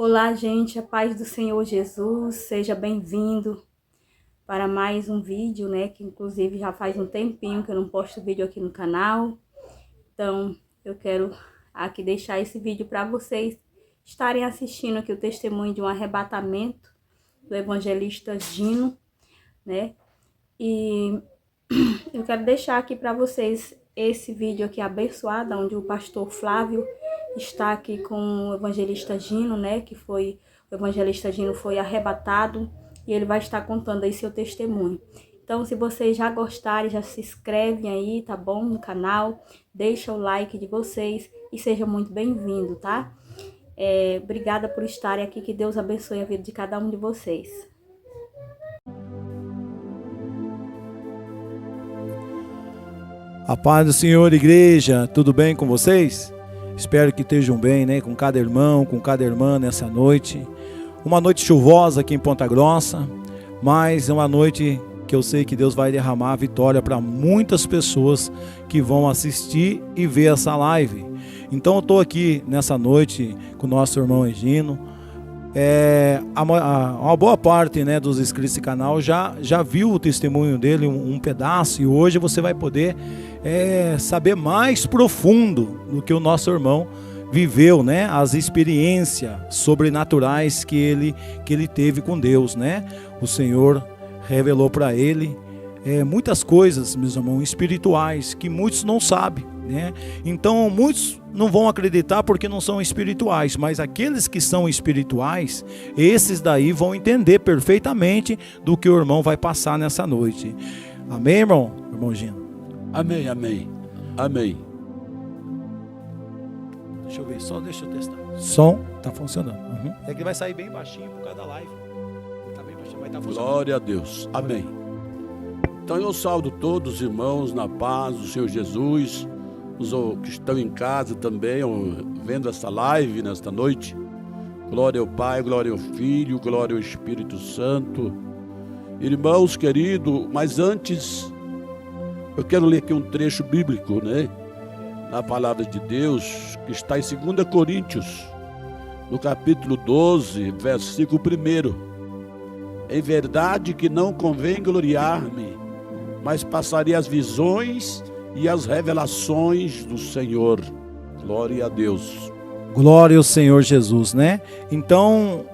Olá, gente, a paz do Senhor Jesus, seja bem-vindo para mais um vídeo, né, que inclusive já faz um tempinho que eu não posto vídeo aqui no canal. Então, eu quero aqui deixar esse vídeo para vocês estarem assistindo aqui o testemunho de um arrebatamento do evangelista Gino, né? E eu quero deixar aqui para vocês esse vídeo aqui abençoado, onde o pastor Flávio está aqui com o evangelista Gino, né? O evangelista Gino foi arrebatado e ele vai estar contando aí seu testemunho. Então, se vocês já gostarem, já se inscrevem aí, tá bom? No canal, deixa o like de vocês e seja muito bem-vindo, tá? Obrigada por estarem aqui, que Deus abençoe a vida de cada um de vocês. A paz do Senhor, igreja, tudo bem com vocês? Espero que estejam bem, né? Com cada irmão, com cada irmã nessa noite. Uma noite chuvosa aqui em Ponta Grossa, mas é uma noite que eu sei que Deus vai derramar a vitória para muitas pessoas que vão assistir e ver essa live. Então eu estou aqui nessa noite com o nosso irmão Gino. Uma boa parte, né, dos inscritos do canal já viu o testemunho dele, um pedaço, e hoje você vai poder saber mais profundo do que o nosso irmão viveu, né, as experiências sobrenaturais que ele teve com Deus, né? O Senhor revelou para ele muitas coisas, meus irmãos, espirituais, que muitos não sabem, né? Então muitos não vão acreditar porque não são espirituais, mas aqueles que são espirituais, esses daí vão entender perfeitamente do que o irmão vai passar nessa noite. Amém, irmão? Irmão Gino. Amém, amém, amém. Deixa eu ver, deixa eu testar. Som tá funcionando. É que vai sair bem baixinho por causa da live. Tá bem baixinho, mas tá funcionando. Glória a Deus, amém. Então eu saúdo todos os irmãos na paz do Senhor Jesus, os que estão em casa também, vendo essa live nesta noite. Glória ao Pai, glória ao Filho, glória ao Espírito Santo. Irmãos queridos, mas antes eu quero ler aqui um trecho bíblico, né? Na palavra de Deus, que está em 2 Coríntios, no capítulo 12, versículo 1. Em verdade que não convém gloriar-me, mas passarei as visões e as revelações do Senhor. Glória a Deus. Glória ao Senhor Jesus, né? Então,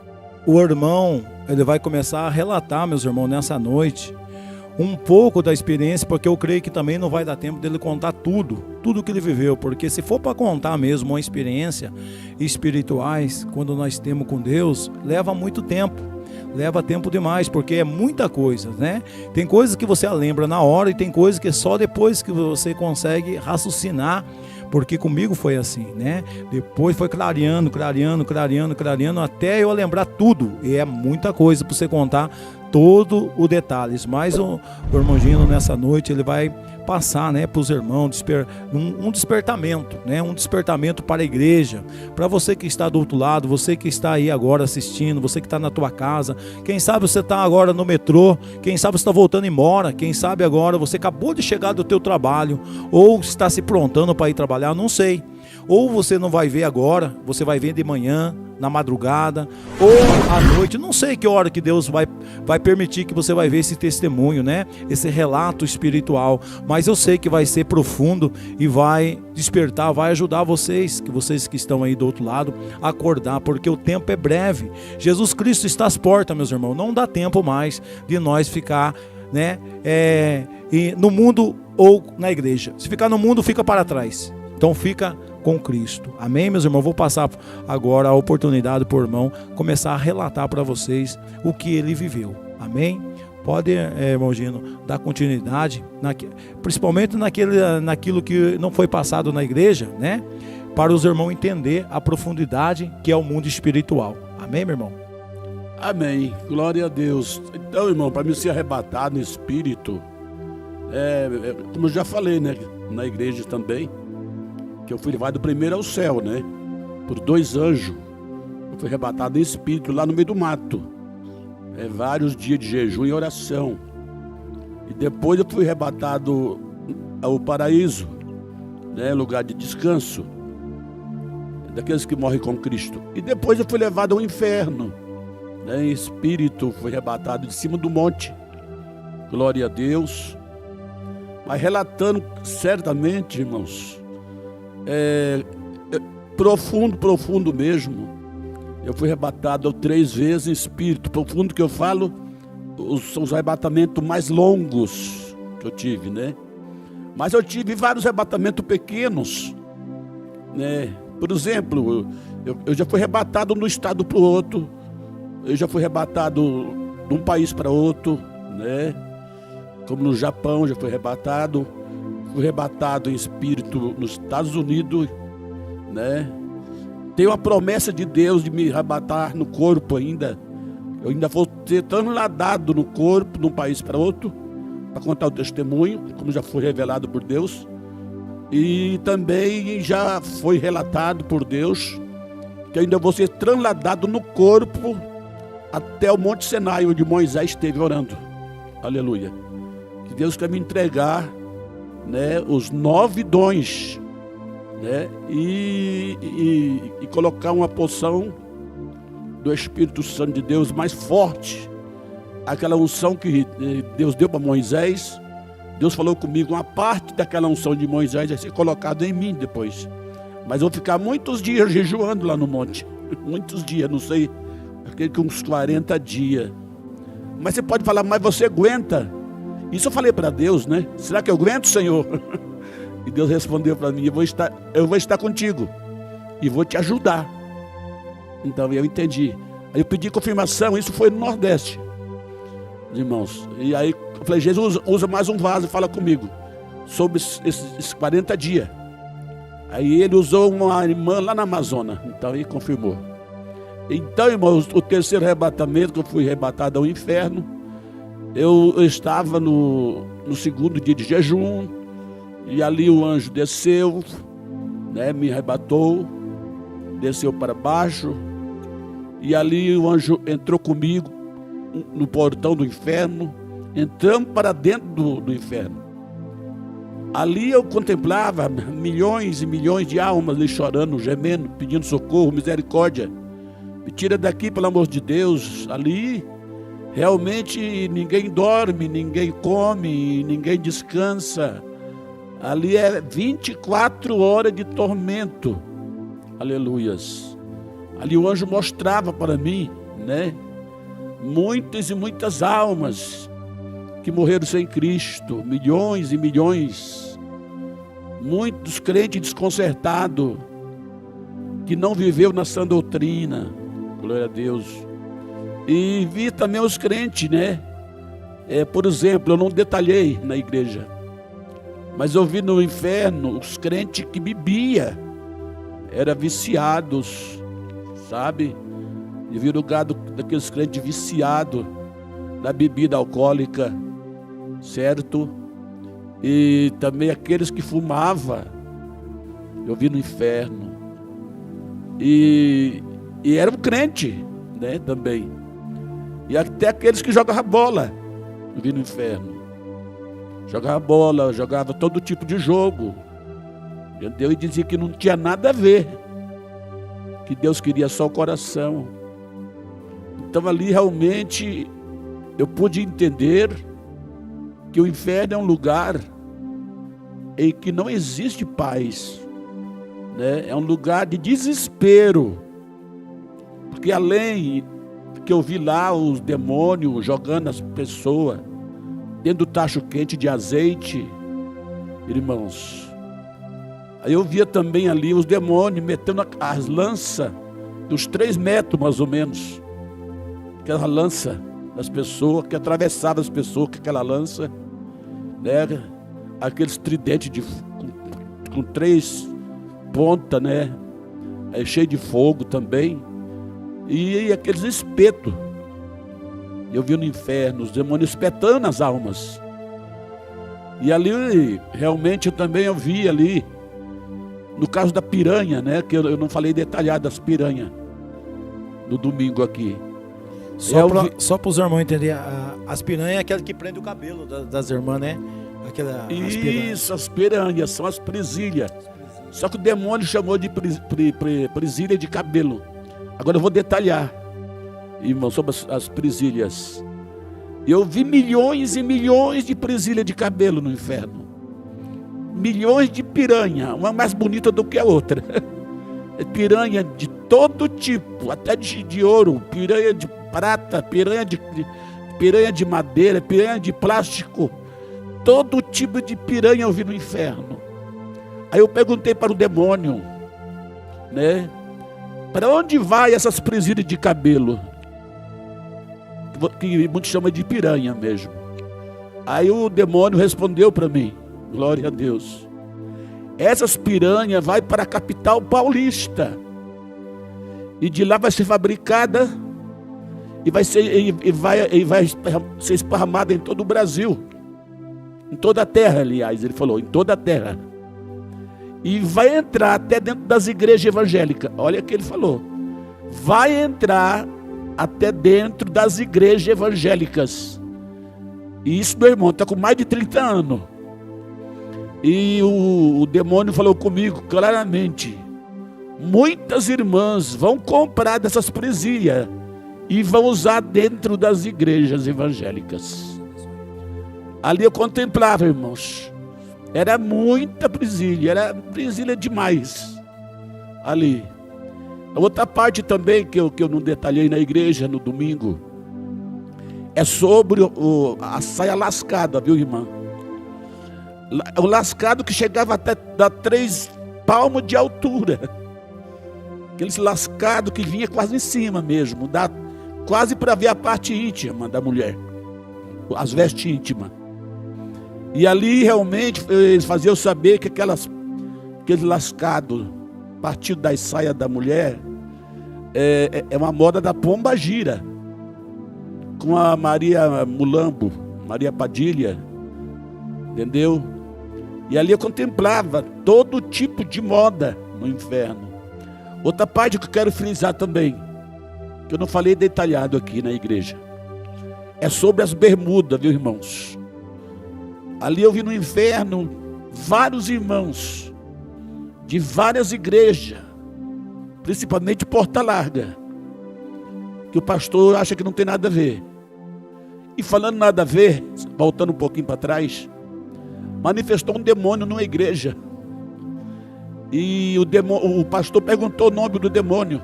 o irmão, ele vai começar a relatar, meus irmãos, nessa noite, um pouco da experiência, porque eu creio que também não vai dar tempo dele contar tudo que ele viveu, porque se for para contar mesmo uma experiência espirituais, quando nós temos com Deus, leva muito tempo. Leva tempo demais, porque é muita coisa, né? Tem coisas que você lembra na hora e tem coisas que só depois que você consegue raciocinar, porque comigo foi assim, né? Depois foi clareando, até eu lembrar tudo, e é muita coisa para você contar todo o detalhes. Mas o irmão Gino nessa noite ele vai passar, né, para os irmãos um despertamento, né, um despertamento para a igreja, para você que está do outro lado, você que está aí agora assistindo, você que está na tua casa, quem sabe você está agora no metrô, quem sabe você está voltando embora, quem sabe agora você acabou de chegar do teu trabalho, ou está se prontando para ir trabalhar, não sei. Ou você não vai ver agora, você vai ver de manhã, na madrugada, ou à noite, não sei que hora que Deus vai permitir que você vai ver esse testemunho, né? Esse relato espiritual, mas eu sei que vai ser profundo e vai despertar, vai ajudar vocês que estão aí do outro lado a acordar, porque o tempo é breve. Jesus Cristo está às portas, meus irmãos, não dá tempo mais de nós ficar, né, no mundo ou na igreja. Se ficar no mundo, fica para trás. Então fica com Cristo. Amém, meus irmãos? Vou passar agora a oportunidade para o irmão começar a relatar para vocês o que ele viveu. Amém? Pode, irmão Gino, dar continuidade, principalmente naquilo que não foi passado na igreja, né? Para os irmãos entender a profundidade que é o mundo espiritual. Amém, meu irmão? Amém. Glória a Deus. Então, irmão, para mim ser arrebatado no espírito, como eu já falei, né? Na igreja também, que eu fui levado primeiro ao céu, né? Por 2 anjos. Eu fui arrebatado em espírito lá no meio do mato. Vários dias de jejum e oração. E depois eu fui arrebatado ao paraíso, né? Lugar de descanso. daqueles que morrem com Cristo. E depois eu fui levado ao inferno, né? Em espírito, fui arrebatado de cima do monte. Glória a Deus. Mas relatando certamente, irmãos, profundo mesmo. Eu fui arrebatado 3 vezes em espírito. Profundo que eu falo, são os arrebatamentos mais longos que eu tive, né? Mas eu tive vários arrebatamentos pequenos, né? Por exemplo, eu já fui arrebatado de um estado para o outro. Eu já fui arrebatado de um país para outro, né? Como no Japão, já fui arrebatado. Fui arrebatado em espírito nos Estados Unidos, né? Tenho a promessa de Deus de me arrebatar no corpo ainda. Eu ainda vou ser trasladado no corpo de um país para outro, para contar o testemunho, como já foi revelado por Deus. E também já foi relatado por Deus que eu ainda vou ser trasladado no corpo até o Monte Sinai, onde Moisés esteve orando. Aleluia. Que Deus quer me entregar, né, os 9 dons, né, e colocar uma porção do Espírito Santo de Deus mais forte. Aquela unção que Deus deu para Moisés, Deus falou comigo, uma parte daquela unção de Moisés vai ser colocada em mim depois. Mas eu vou ficar muitos dias jejuando lá no monte. Muitos dias, não sei, aquele que uns 40 dias. Mas você pode falar, mas você aguenta? Isso eu falei para Deus, né? Será que eu aguento, Senhor? E Deus respondeu para mim, eu vou estar contigo e vou te ajudar. Então eu entendi. Aí eu pedi confirmação, isso foi no Nordeste, irmãos. E aí eu falei, Jesus, usa mais um vaso e fala comigo sobre esses 40 dias. Aí ele usou uma irmã lá na Amazônia, então ele confirmou. Então, irmãos, o terceiro arrebatamento, que eu fui arrebatado ao inferno, eu estava no segundo dia de jejum, e ali o anjo desceu, né, me arrebatou, desceu para baixo, e ali o anjo entrou comigo no portão do inferno, entramos para dentro do inferno. Ali eu contemplava milhões e milhões de almas ali chorando, gemendo, pedindo socorro, misericórdia. Me tira daqui, pelo amor de Deus. Ali realmente ninguém dorme, ninguém come, ninguém descansa. Ali é 24 horas de tormento. Aleluias. Ali o anjo mostrava para mim, né, muitas e muitas almas que morreram sem Cristo, milhões e milhões, muitos crentes desconcertados, que não viveu na sã doutrina, glória a Deus. E vi também os crentes, né? Por exemplo, eu não detalhei na igreja, mas eu vi no inferno os crentes que bebiam, eram viciados, sabe? E vi o lugar daqueles crentes viciados na bebida alcoólica, certo? E também aqueles que fumavam, eu vi no inferno. E era um crente, né, também. E até aqueles que jogavam bola, eu vi no inferno. Jogava bola, jogava todo tipo de jogo, entendeu? E dizia que não tinha nada a ver, que Deus queria só o coração. Então ali realmente eu pude entender que o inferno é um lugar em que não existe paz, né? É um lugar de desespero, porque além que eu vi lá os demônios jogando as pessoas dentro do tacho quente de azeite, irmãos, aí eu via também ali os demônios metendo as lanças dos 3 metros mais ou menos, aquela lança das pessoas, que atravessava as pessoas com aquela lança, né? Aqueles tridentes com 3 pontas, né? Cheio de fogo também, e aqueles espetos. Eu vi no inferno os demônios espetando as almas. E ali realmente eu vi ali, no caso da piranha, né? Que eu não falei detalhado das piranhas no domingo aqui. Só para os irmãos entenderem, as piranhas é aquela que prende o cabelo das irmãs, né? As piranhas são as presilhas. Só que o demônio chamou de presilha de cabelo. Agora eu vou detalhar, irmão, sobre as presilhas. Eu vi milhões e milhões de presilhas de cabelo no inferno. Milhões de piranha, uma mais bonita do que a outra. Piranha de todo tipo, até de ouro, piranha de prata, piranha de madeira, piranha de plástico. Todo tipo de piranha eu vi no inferno. Aí eu perguntei para o demônio, né? Para onde vai essas presilhas de cabelo? Que muitos chamam de piranha mesmo. Aí o demônio respondeu para mim, glória a Deus. Essas piranhas vai para a capital paulista. E de lá vai ser fabricada e vai ser esparramada em todo o Brasil. Em toda a terra, aliás, ele falou, em toda a terra. E vai entrar até dentro das igrejas evangélicas. Olha o que ele falou. Vai entrar até dentro das igrejas evangélicas. E isso, meu irmão, está com mais de 30 anos. E o demônio falou comigo claramente. Muitas irmãs vão comprar dessas presilhas e vão usar dentro das igrejas evangélicas. Ali eu contemplava, irmãos. Era muita presilha, era presilha demais ali. A outra parte também que eu não detalhei na igreja no domingo é sobre a saia lascada, viu, irmã? O lascado que chegava até dar 3 palmos de altura. Aquele lascado que vinha quase em cima mesmo, quase para ver a parte íntima da mulher, as vestes íntimas. E ali realmente eles faziam saber que aquele lascado partido das saias da mulher é uma moda da Pomba Gira, com a Maria Mulambo, Maria Padilha, entendeu? E ali eu contemplava todo tipo de moda no inferno. Outra parte que eu quero frisar também, que eu não falei detalhado aqui na igreja, é sobre as bermudas, viu, irmãos? Ali eu vi no inferno vários irmãos de várias igrejas, principalmente Porta Larga, que o pastor acha que não tem nada a ver. E falando nada a ver, voltando um pouquinho para trás, manifestou um demônio numa igreja. E o pastor perguntou o nome do demônio,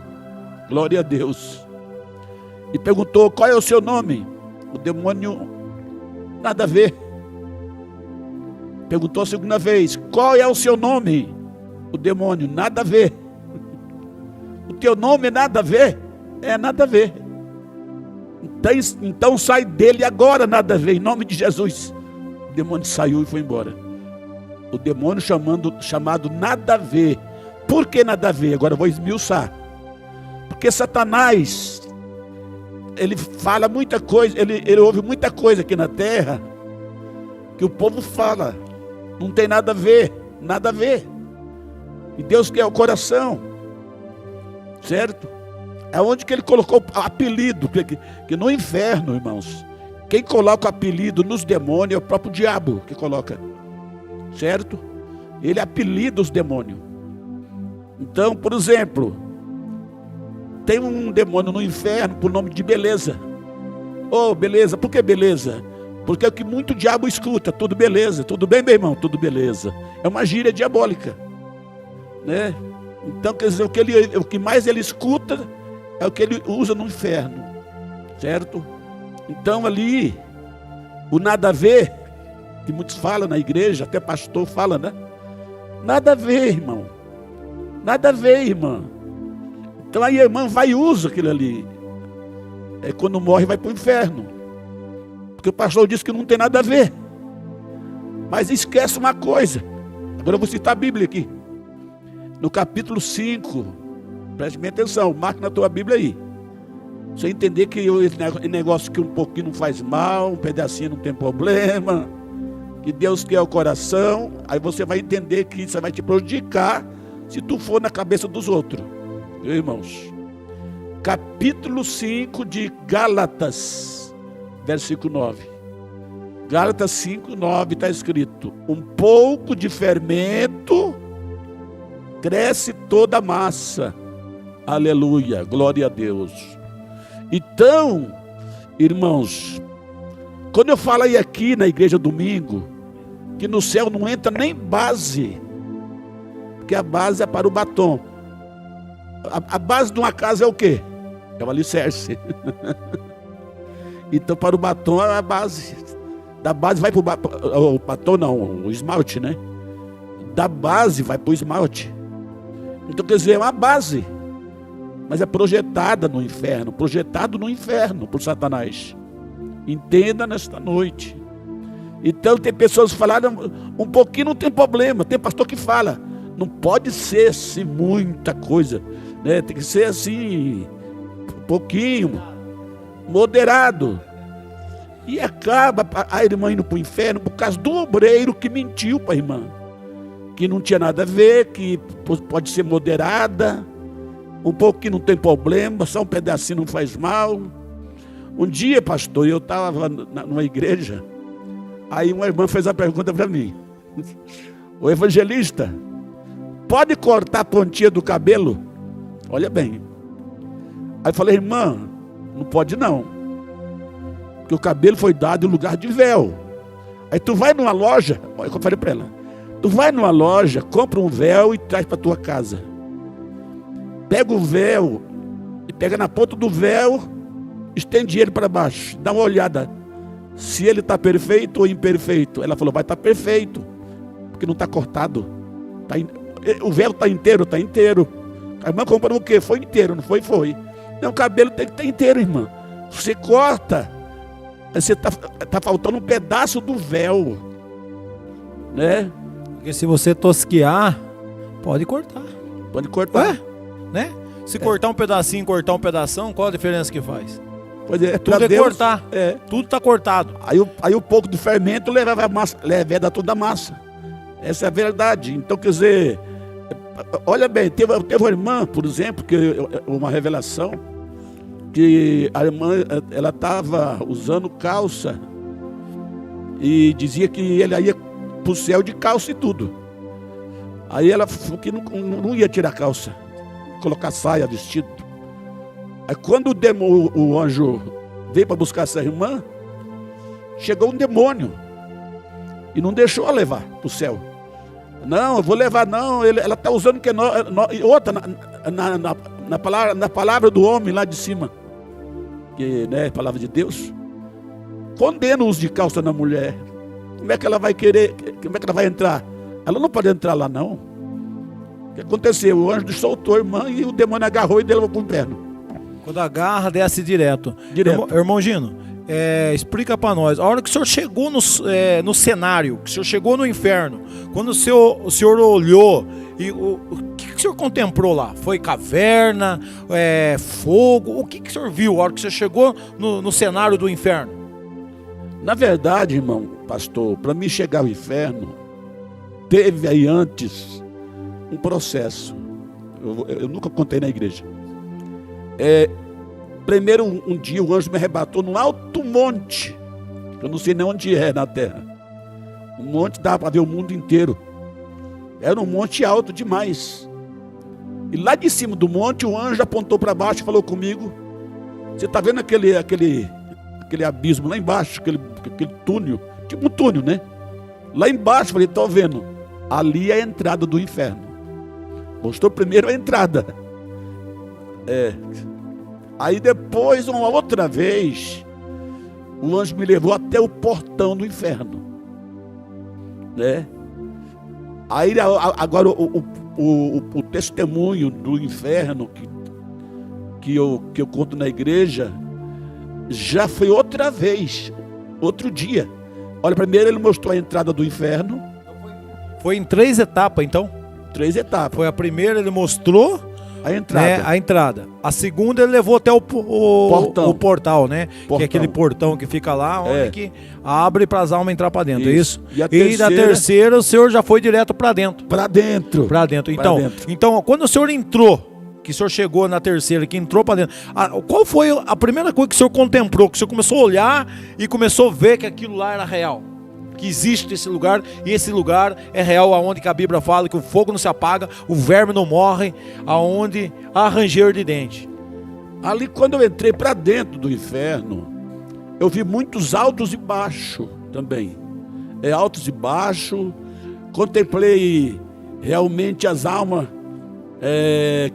glória a Deus. E perguntou, qual é o seu nome? O demônio, nada a ver. Perguntou a segunda vez, qual é o seu nome? O demônio, nada a ver. O teu nome é nada a ver? É nada a ver. Então sai dele agora, nada a ver, em nome de Jesus. O demônio saiu e foi embora. O demônio chamado nada a ver. Por que nada a ver? Agora eu vou esmiuçar. Porque Satanás, ele fala muita coisa, ele ouve muita coisa aqui na terra, que o povo fala. Não tem nada a ver, nada a ver. E Deus quer o coração, certo? É onde que ele colocou o apelido, que no inferno, irmãos, quem coloca o apelido nos demônios é o próprio diabo que coloca, certo? Ele apelida os demônios. Então, por exemplo, tem um demônio no inferno por nome de beleza. Oh, beleza, por que beleza? Porque é o que muito diabo escuta, tudo beleza, tudo bem, meu irmão, tudo beleza. É uma gíria diabólica, né? Então, quer dizer, o que mais ele escuta é o que ele usa no inferno, certo? Então ali, o nada a ver, que muitos falam na igreja, até pastor fala, né? Nada a ver, irmão. Nada a ver, irmã. Então aí a irmã vai e usa aquilo ali. Quando morre vai para o inferno. Porque o pastor disse que não tem nada a ver. Mas esquece uma coisa. Agora eu vou citar a Bíblia aqui. No capítulo 5, preste bem atenção, marque na tua Bíblia aí. Você entender que esse negócio que um pouquinho não faz mal, um pedacinho não tem problema, que Deus quer o coração, aí você vai entender que isso vai te prejudicar se tu for na cabeça dos outros. Meus irmãos, capítulo 5 de Gálatas, versículo 9. Gálatas 5, 9 está escrito: um pouco de fermento cresce toda a massa. Aleluia, glória a Deus. Então, irmãos, quando eu falei aqui na igreja domingo, que no céu não entra nem base, porque a base é para o batom. A base de uma casa é o quê? É o alicerce. Então, para o batom é a base. Da base vai para o batom, não, o esmalte, né? Da base vai para o esmalte. Então, quer dizer, é uma base, mas é projetada no inferno, projetado no inferno por Satanás. Entenda nesta noite. Então, tem pessoas que falaram, um pouquinho não tem problema. Tem pastor que fala, não pode ser assim muita coisa, né? Tem que ser assim, um pouquinho, moderado. E acaba a irmã indo para o inferno por causa do obreiro que mentiu para a irmã, que não tinha nada a ver, que pode ser moderada, um pouquinho não tem problema, só um pedacinho não faz mal. Um dia, pastor, eu estava numa igreja, aí uma irmã fez a pergunta para mim: o evangelista, pode cortar a pontinha do cabelo? Olha bem. Aí eu falei: irmã, não pode não, porque o cabelo foi dado em lugar de véu. Aí tu vai numa loja, olha o que eu falei para ela, tu vai numa loja, compra um véu e traz para tua casa. Pega o véu e pega na ponta do véu, estende ele para baixo, dá uma olhada se ele está perfeito ou imperfeito. Ela falou: vai estar perfeito, porque não está cortado. O véu está inteiro, está inteiro. A irmã comprou o quê? Foi inteiro, não foi? Foi. Não, o cabelo tem que estar inteiro, irmã. Você corta, você está faltando um pedaço do véu, né? Porque se você tosquiar, pode cortar. Pode cortar. Ué? Né? Se cortar um pedacinho, cortar um pedação, qual a diferença que faz? Pois é, tudo é Deus, cortar. É. Tudo está cortado. Aí o pouco do fermento leva a massa, leva toda a massa. Essa é a verdade. Então, quer dizer, olha bem, teve uma irmã, por exemplo, que uma revelação, que a irmã, ela estava usando calça e dizia que ele ia para o céu de calça e tudo. Aí ela falou que não ia tirar calça, colocar saia, vestido. Aí quando o anjo veio para buscar essa irmã, chegou um demônio e não deixou ela levar para o céu. Não, eu vou levar não, ela está usando que outra na palavra do homem lá de cima, que é a palavra de Deus, condena o uso de calça na mulher. Como é que ela vai querer, como é que ela vai entrar? Ela não pode entrar lá não. O que aconteceu? O anjo soltou a irmã e o demônio agarrou e levou para o inferno. Quando agarra, desce direto. Irmão Gino, explica para nós, a hora que o senhor chegou no cenário, que o senhor chegou no inferno, quando o senhor olhou, e o que o senhor contemplou lá? Foi caverna, fogo? O que o senhor viu a hora que o senhor chegou no cenário do inferno? Na verdade, irmão, pastor, para mim chegar ao inferno, teve aí antes um processo. Eu nunca contei na igreja. Primeiro, um dia o anjo me arrebatou num alto monte, eu não sei nem onde é na terra. Um monte dava para ver o mundo inteiro. Era um monte alto demais. E lá de cima do monte o anjo apontou para baixo e falou comigo: você está vendo aquele abismo lá embaixo, aquele túnel, tipo um túnel, né? Lá embaixo, falei: estou vendo. Ali é a entrada do inferno. Mostrou primeiro a entrada. Aí depois, uma outra vez, o anjo me levou até o portão do inferno, né? Aí agora o testemunho do inferno que eu conto na igreja já foi outra vez, outro dia. Olha, primeiro ele mostrou a entrada do inferno. Foi em 3 etapas, então? 3 etapas. Foi a primeira, ele mostrou a entrada. A segunda ele levou até o portal, né? Portão. Que é aquele portão que fica lá, onde que abre para as almas entrar para dentro, isso. É isso? E da terceira o senhor já foi direto para dentro. Para dentro. Então, quando o senhor entrou, que o senhor chegou na terceira, que entrou para dentro, qual foi a primeira coisa que o senhor contemplou, que o senhor começou a olhar e começou a ver que aquilo lá era real? que existe esse lugar, e esse lugar é real, aonde que a Bíblia fala que o fogo não se apaga, o verme não morre, aonde há ranger de dente. Ali, quando eu entrei para dentro do inferno, eu vi muitos altos e baixos também. Altos e baixos. Contemplei realmente as almas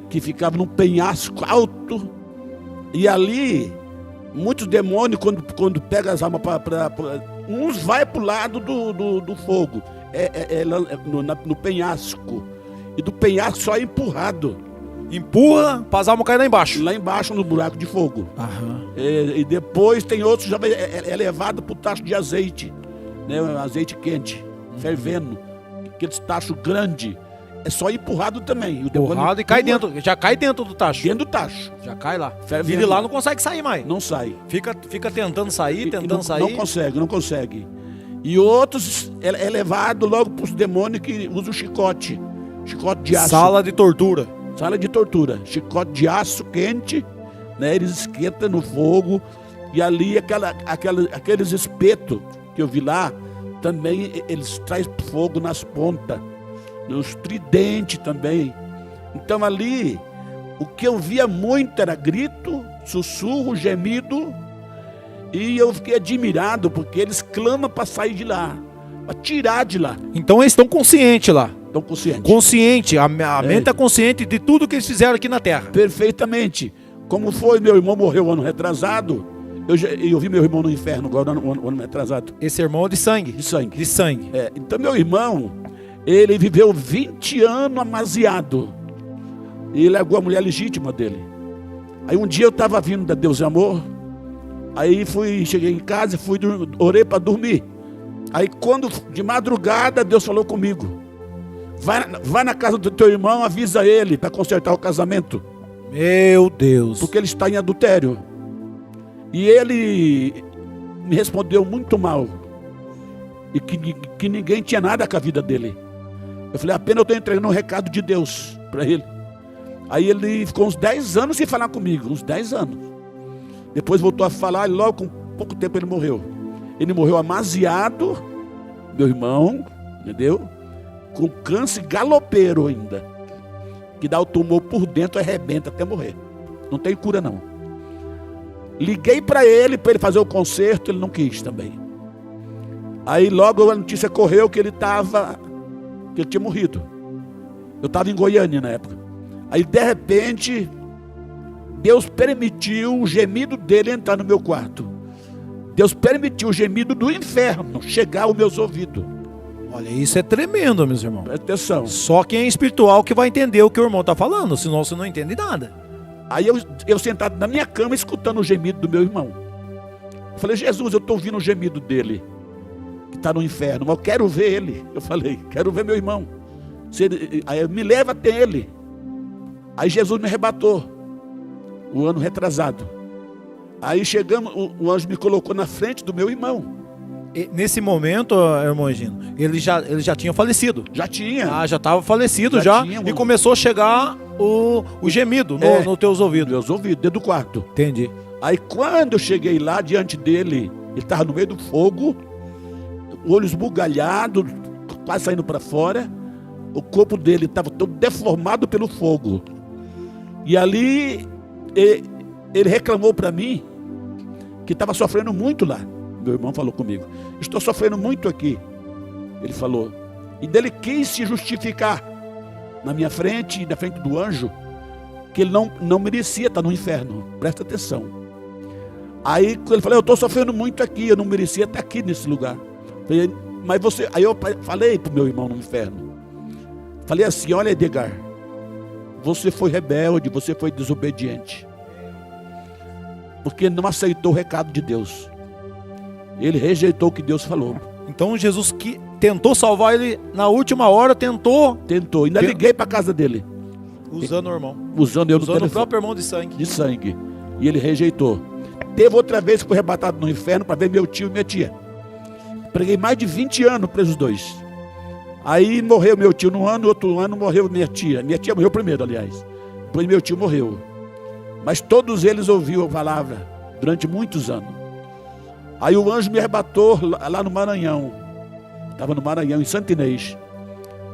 que ficavam num penhasco alto. E ali, muitos demônios, quando pegam as almas uns vai para o lado do fogo, no penhasco. E do penhasco só é empurrado. Empurra para as almas caírem lá embaixo. Lá embaixo no buraco de fogo. Aham. E depois tem outros já é levado para o tacho de azeite, né? Azeite quente, fervendo. Aqueles tachos grandes. É só empurrado também. Empurrado e cai dentro. Já cai dentro do tacho. Dentro do tacho. Já cai lá. Fervendo. E de lá não consegue sair mais. Não sai. Fica tentando sair, sair. Não consegue. E outros é levado logo para os demônios que usam chicote. Chicote de aço. Sala de tortura. Sala de tortura. Chicote de aço quente, né? Eles esquentam no fogo. E ali aqueles espetos que eu vi lá, também eles trazem fogo nas pontas. Os tridentes também. Então ali, o que eu via muito era grito, sussurro, gemido. E eu fiquei admirado, porque eles clamam para sair de lá, para tirar de lá. Então eles estão conscientes lá. Estão conscientes. Consciente, a mente é consciente de tudo que eles fizeram aqui na terra. Perfeitamente. Como foi, meu irmão morreu ano retrasado. Eu vi meu irmão no inferno agora, ano retrasado. Esse irmão é de sangue. De sangue. De sangue. Então meu irmão, ele viveu 20 anos amasiado. E ele largou a mulher legítima dele. Aí um dia eu estava vindo da Deus e Amor. Aí cheguei em casa, orei para dormir. Aí quando, de madrugada, Deus falou comigo. Vai na casa do teu irmão, avisa ele para consertar o casamento. Meu Deus. Porque ele está em adultério. E ele me respondeu muito mal. E que ninguém tinha nada com a vida dele. Eu falei, apenas eu estou entregando um recado de Deus para ele. Aí ele ficou uns 10 anos sem falar comigo. Uns 10 anos. Depois voltou a falar e logo com pouco tempo ele morreu. Ele morreu amasiado, meu irmão, entendeu? Com câncer galopeiro ainda. Que dá o tumor por dentro e arrebenta até morrer. Não tem cura não. Liguei para ele fazer o conserto, ele não quis também. Aí logo a notícia correu que ele tinha morrido. Eu estava em Goiânia na época. Aí de repente, Deus permitiu o gemido dele entrar no meu quarto. Deus permitiu o gemido do inferno chegar aos meus ouvidos. Olha, isso é tremendo, meus irmãos. Presta atenção. Só quem é espiritual que vai entender o que o irmão está falando, senão você não entende nada. Aí eu sentado na minha cama, escutando o gemido do meu irmão. Eu falei, Jesus, eu estou ouvindo o gemido dele, que está no inferno, mas eu quero ver ele. Eu falei, quero ver meu irmão. Aí me leva até ele. Aí Jesus me arrebatou, o ano retrasado. Aí chegamos, o anjo me colocou na frente do meu irmão. E nesse momento, irmão Gino, ele já tinha falecido. Já tinha. Já estava falecido já e começou a chegar o gemido nos teus ouvidos. Meus ouvidos, dentro do quarto. Entendi. Aí quando eu cheguei lá diante dele, ele estava no meio do fogo, olho esbugalhado, quase saindo para fora. O corpo dele estava todo deformado pelo fogo. E ali ele reclamou para mim que estava sofrendo muito lá. Meu irmão falou comigo, estou sofrendo muito aqui. Ele falou. E dele quis se justificar na minha frente e na frente do anjo, que ele não merecia estar no inferno. Presta atenção. Aí ele falou, eu estou sofrendo muito aqui, eu não merecia estar aqui nesse lugar. Falei, mas você... Aí eu falei para o meu irmão no inferno. Falei assim, olha Edgar, você foi rebelde, você foi desobediente. Porque não aceitou o recado de Deus. Ele rejeitou o que Deus falou. Então Jesus que tentou salvar ele na última hora, tentou. Ainda liguei para a casa dele. Usando o irmão. Usando o próprio irmão de sangue. De sangue. E ele rejeitou. Teve outra vez que foi arrebatado no inferno para ver meu tio e minha tia. Preguei mais de 20 anos presos os dois. Aí morreu meu tio num ano, outro ano morreu minha tia. Minha tia morreu primeiro, aliás. Depois meu tio morreu. Mas todos eles ouviram a palavra durante muitos anos. Aí o anjo me arrebatou lá no Maranhão. Estava no Maranhão, em Santo Inês.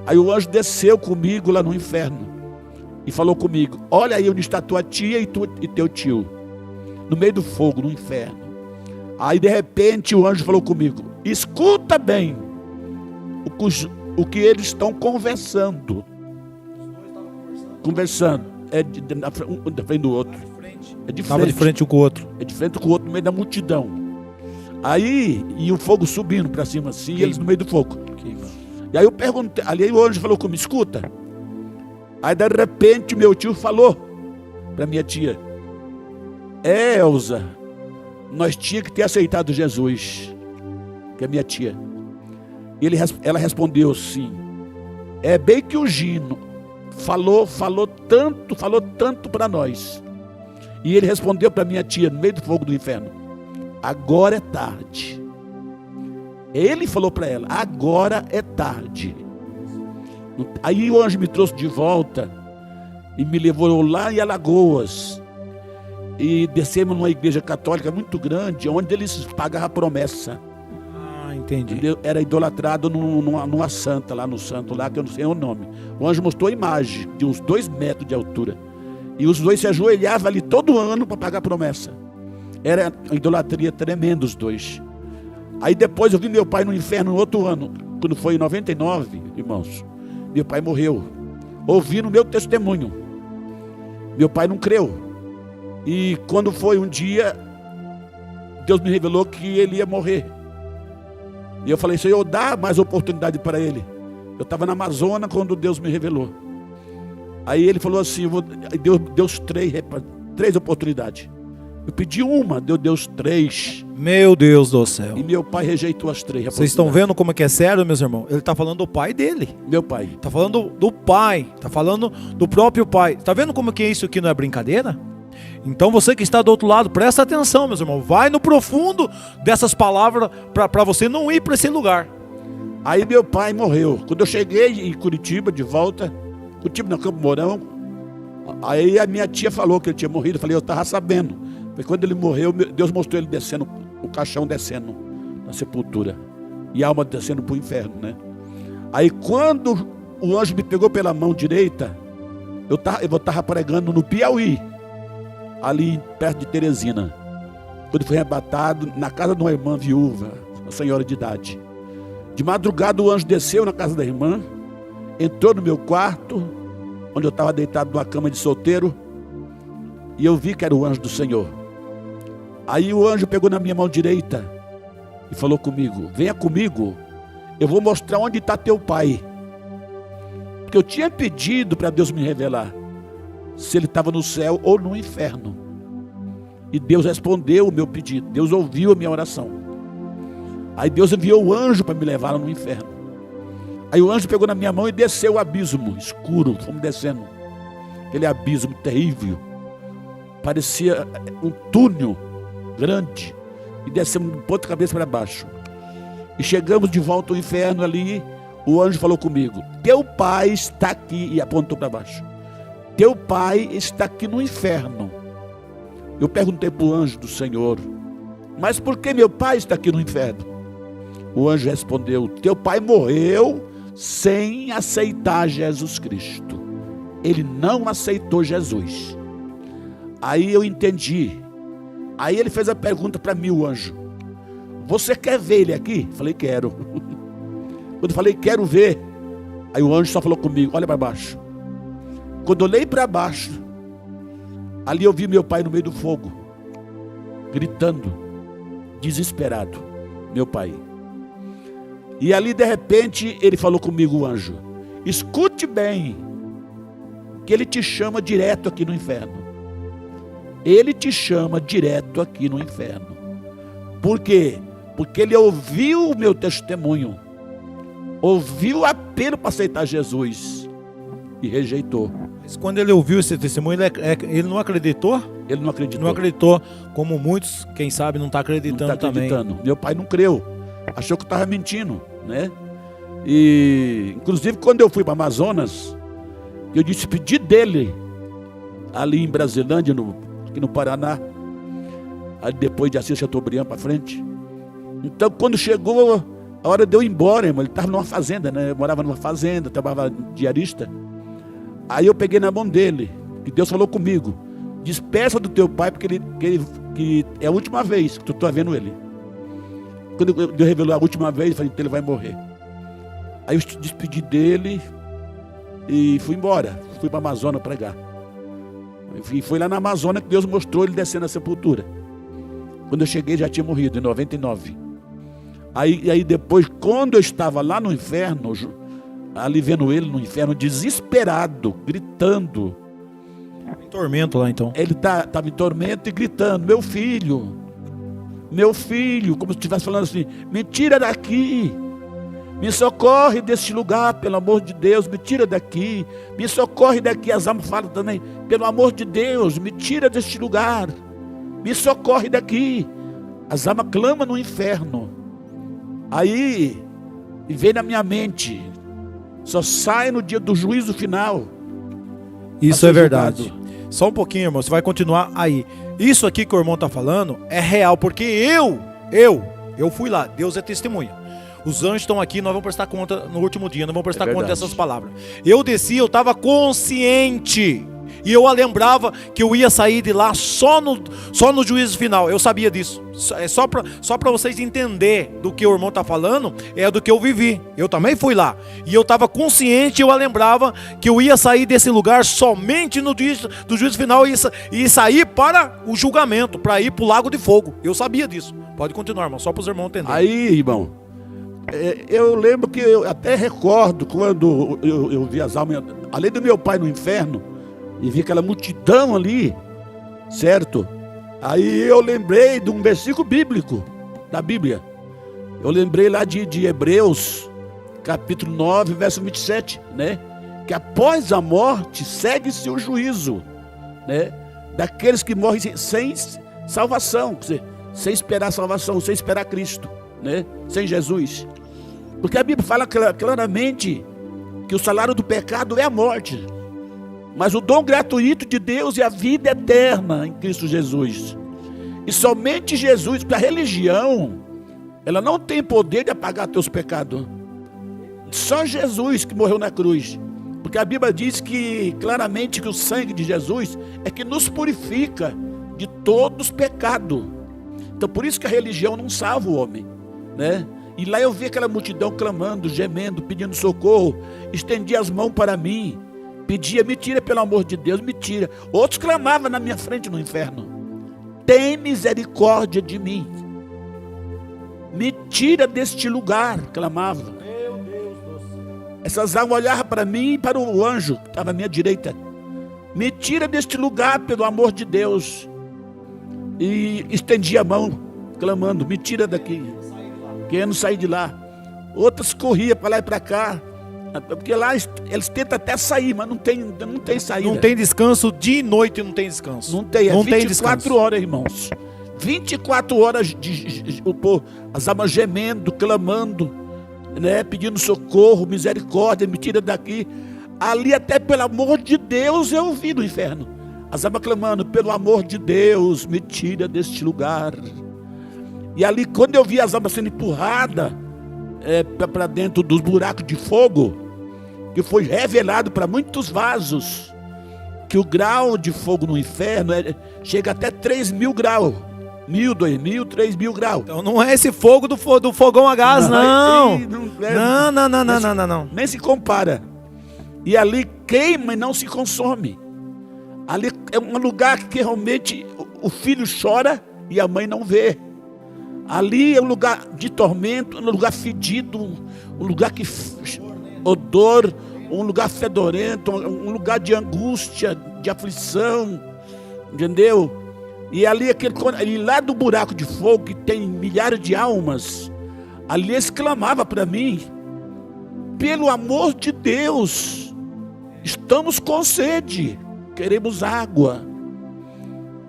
Aí o anjo desceu comigo lá no inferno e falou comigo: olha aí onde está tua tia e teu tio, no meio do fogo, no inferno. Aí de repente o anjo falou comigo: escuta bem o que eles estão conversando. Um da frente do outro. Estava de frente um com o outro. É de frente com o outro, no meio da multidão. Aí, e o fogo subindo para cima assim, e eles no meio do fogo. E aí eu perguntei, ali o anjo falou comigo: escuta. Aí de repente meu tio falou para minha tia: Elza, nós tínhamos que ter aceitado Jesus, que é minha tia. E ela respondeu assim: é bem que o Gino falou tanto para nós. E ele respondeu para minha tia, no meio do fogo do inferno: agora é tarde. Ele falou para ela: agora é tarde. Aí o anjo me trouxe de volta e me levou lá em Alagoas. E descemos numa igreja católica muito grande, onde eles pagavam a promessa. Entendi. Era idolatrado numa santa, lá no santo, lá que eu não sei o nome. O anjo mostrou a imagem de uns 2 metros de altura. E os dois se ajoelhavam ali todo ano para pagar a promessa. Era uma idolatria tremenda os dois. Aí depois eu vi meu pai no inferno no outro ano, quando foi em 99, irmãos. Meu pai morreu, ouvindo o meu testemunho. Meu pai não creu. E quando foi um dia, Deus me revelou que ele ia morrer. E eu falei: Senhor, dá mais oportunidade para ele. Eu estava na Amazônia quando Deus me revelou. Aí ele falou assim: Deus três oportunidades. Eu pedi uma, Deus 3. Meu Deus do céu. E meu pai rejeitou as 3. Vocês estão vendo como é que é sério, meus irmãos? Ele está falando do pai dele. Meu pai. Está falando do pai. Está falando do próprio pai. Está vendo como que é isso aqui não é brincadeira? Então você que está do outro lado, presta atenção, meus irmãos. Vai no profundo dessas palavras para você não ir para esse lugar. Aí meu pai morreu. Quando eu cheguei em Curitiba, de volta, Curitiba no Campo Mourão, aí a minha tia falou que ele tinha morrido. Eu falei: eu estava sabendo. Porque quando ele morreu, Deus mostrou ele descendo, o caixão descendo na sepultura. E a alma descendo para o inferno, né? Aí quando o anjo me pegou pela mão direita, eu estava pregando no Piauí, ali perto de Teresina. Quando fui arrebatado na casa de uma irmã viúva, uma senhora de idade. De madrugada o anjo desceu na casa da irmã, entrou no meu quarto, onde eu estava deitado numa cama de solteiro, e eu vi que era o anjo do Senhor. Aí o anjo pegou na minha mão direita e falou comigo: venha comigo, eu vou mostrar onde está teu pai. Porque eu tinha pedido para Deus me revelar se ele estava no céu ou no inferno. E Deus respondeu o meu pedido, Deus ouviu a minha oração. Aí Deus enviou o anjo para me levar lá no inferno. Aí o anjo pegou na minha mão e desceu o abismo escuro, fomos descendo. Aquele abismo terrível, parecia um túnel grande, e descemos de ponta cabeça para baixo. E chegamos de volta ao inferno ali. O anjo falou comigo: teu pai está aqui, e apontou para baixo. Teu pai está aqui no inferno. Eu perguntei para o anjo do Senhor: mas por que meu pai está aqui no inferno? O anjo respondeu: teu pai morreu sem aceitar Jesus Cristo. Ele não aceitou Jesus. Aí eu entendi. Aí ele fez a pergunta para mim, o anjo: você quer ver ele aqui? Falei: quero. Quando eu falei: quero ver, aí o anjo só falou comigo: olha para baixo. Quando eu olhei para baixo, ali eu vi meu pai no meio do fogo, gritando, desesperado, meu pai. E ali de repente ele falou comigo, o anjo: escute bem, que ele te chama direto aqui no inferno. Ele te chama direto aqui no inferno. Por quê? Porque ele ouviu o meu testemunho, ouviu o apelo para aceitar Jesus e rejeitou. Mas quando ele ouviu esse testemunho, ele não acreditou? Ele não acreditou. Não acreditou, como muitos, quem sabe, não está acreditando, não tá acreditando também. Meu pai não creu, achou que eu estava mentindo, né? E inclusive quando eu fui para Amazonas, eu despedi dele ali em Brasilândia, aqui no Paraná, aí depois de Assis Chateaubriand para frente. Então quando chegou A hora de eu ir embora, irmão, ele estava numa fazenda, né? Eu morava numa fazenda, trabalhava diarista. Aí eu peguei na mão dele, e Deus falou comigo: despeça do teu pai, porque que é a última vez que tu está vendo ele. Quando Deus revelou a última vez, eu falei: então ele vai morrer. Aí eu despedi dele e fui embora. Fui para a Amazônia pregar. E foi lá na Amazônia que Deus mostrou ele descendo a sepultura. Quando eu cheguei, já tinha morrido, em 99. Aí depois, quando eu estava lá no inferno, ali vendo ele no inferno, desesperado, gritando. Em tormento lá, então. Ele estava em tormento e gritando: meu filho, como se estivesse falando assim: me tira daqui, me socorre deste lugar, pelo amor de Deus, me tira daqui, me socorre daqui. As almas falam também: pelo amor de Deus, me tira deste lugar, me socorre daqui. As almas clamam no inferno. Aí vem na minha mente: só sai no dia do juízo final. Isso é verdade. Só um pouquinho, irmão, você vai continuar aí. Isso aqui que o irmão está falando é real, porque eu fui lá, Deus é testemunha. Os anjos estão aqui, nós vamos prestar conta no último dia, nós vamos prestar conta dessas palavras. Eu desci, eu estava consciente, e eu lembrava que eu ia sair de lá só no juízo final. Eu sabia disso. É só para vocês entenderem do que o irmão está falando, é do que eu vivi. Eu também fui lá. E eu estava consciente, eu lembrava que eu ia sair desse lugar somente no do juízo final e sair para o julgamento, para ir para o lago de fogo. Eu sabia disso. Pode continuar, irmão, só para os irmãos entenderem. Aí, irmão, eu lembro que eu até recordo quando eu vi as almas, além do meu pai no inferno, e vi aquela multidão ali, certo? Aí eu lembrei de um versículo bíblico, da Bíblia. Eu lembrei lá de Hebreus, capítulo 9, verso 27, né? Que após a morte segue-se o juízo, né? Daqueles que morrem sem salvação, quer dizer, sem esperar salvação, sem esperar Cristo, né? Sem Jesus. Porque a Bíblia fala claramente que o salário do pecado é a morte. Mas o dom gratuito de Deus é a vida eterna em Cristo Jesus. E somente Jesus, porque a religião, ela não tem poder de apagar teus pecados. Só Jesus que morreu na cruz. Porque a Bíblia diz que claramente que o sangue de Jesus é que nos purifica de todos os pecados. Então por isso que a religião não salva o homem, né? E lá eu vi aquela multidão clamando, gemendo, pedindo socorro. Estendi as mãos para mim. Pedia: me tira, pelo amor de Deus, me tira. Outros clamavam na minha frente no inferno: tem misericórdia de mim, me tira deste lugar, clamavam. Meu Deus do céu. Essas almas olhavam para mim e para o anjo que estava à minha direita: me tira deste lugar, pelo amor de Deus. E estendia a mão, clamando: me tira daqui, querendo sair de lá. Outras corriam para lá e para cá, porque lá eles tentam até sair, mas não tem saída. Não tem descanso, dia e noite não tem descanso. Não tem, não 24 horas, irmãos. 24 horas as almas gemendo, clamando, né, pedindo socorro, misericórdia, me tira daqui. Ali até pelo amor de Deus eu vi no inferno. As almas clamando: pelo amor de Deus, me tira deste lugar. E ali quando eu vi as almas sendo empurradas para dentro dos buracos de fogo, que foi revelado para muitos vasos, que o grau de fogo no inferno chega até 3.000 graus. 1.000, 2.000, 3.000 graus. Então não é esse fogo do fogão a gás, não. Não. Nem se compara. E ali queima e não se consome. Ali é um lugar que realmente o filho chora e a mãe não vê. Ali é um lugar de tormento, um lugar fedido, um lugar que odor, um lugar fedorento, um lugar de angústia, de aflição, entendeu? E ali lá do buraco de fogo, que tem milhares de almas, ali eles clamavam para mim: pelo amor de Deus, estamos com sede, queremos água.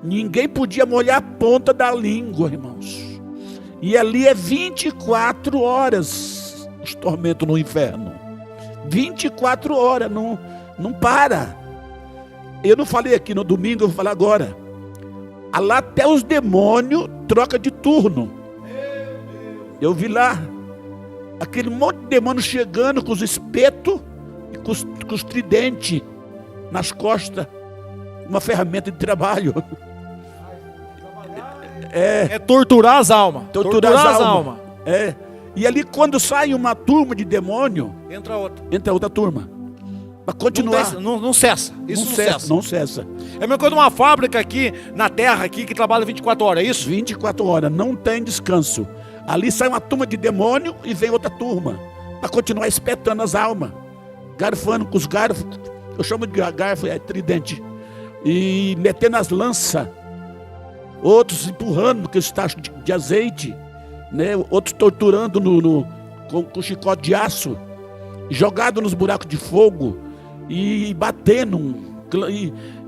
Ninguém podia molhar a ponta da língua, irmãos. E ali é 24 horas os tormentos no inferno. 24 horas, não para. Eu não falei aqui no domingo, eu vou falar agora. Lá até os demônios trocam de turno. Eu vi lá. aquele monte de demônio chegando com os espetos e com os tridentes nas costas, uma ferramenta de trabalho. É torturar as almas. Torturar as almas. E ali quando sai uma turma de demônio, entra outra turma. Para continuar. Não cessa. Isso não cessa. É a mesma coisa de uma fábrica aqui na terra aqui, que trabalha 24 horas, é isso? 24 horas, não tem descanso. Ali sai uma turma de demônio e vem outra turma. Para continuar espetando as almas. Garfando com os garfos. Eu chamo de garfo, é tridente. E metendo as lanças. Outros empurrando com esse tacho de azeite. Né? Outros torturando com chicote de aço. Jogado nos buracos de fogo. E batendo.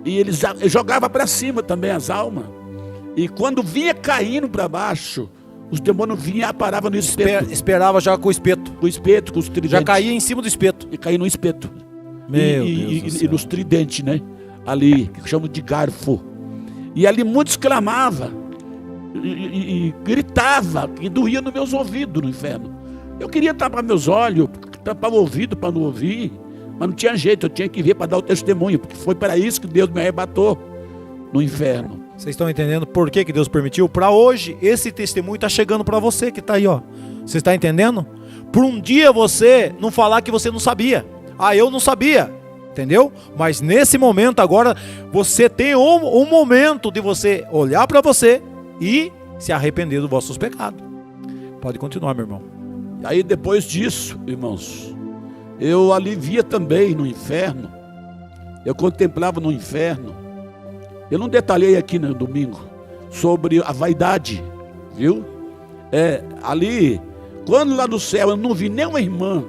E eles jogavam para cima também as almas. E quando vinha caindo para baixo, os demônios vinham e paravam no espeto. Esperava já com o espeto. Com o espeto, com os tridentes. Já caía em cima do espeto. E caía no espeto. Meu Deus do céu. E nos tridentes, né? Ali, que chamam de garfo. E ali muitos clamavam. E gritavam, que doía nos meus ouvidos no inferno. Eu queria tapar meus olhos, tapar o ouvido para não ouvir. Mas não tinha jeito, eu tinha que vir para dar o testemunho. Porque foi para isso que Deus me arrebatou no inferno. Vocês estão entendendo por que Deus permitiu? Para hoje, esse testemunho está chegando para você que está aí, ó. Você está entendendo? Por um dia você não falar que você não sabia. Ah, eu não sabia. Entendeu? Mas nesse momento agora, você tem um momento de você olhar para você e se arrepender dos vossos pecados. Pode continuar, meu irmão. Aí depois disso, irmãos, eu ali via também no inferno. Eu contemplava no inferno. Eu não detalhei aqui no domingo sobre a vaidade, viu? Ali, quando lá no céu eu não vi nenhuma irmã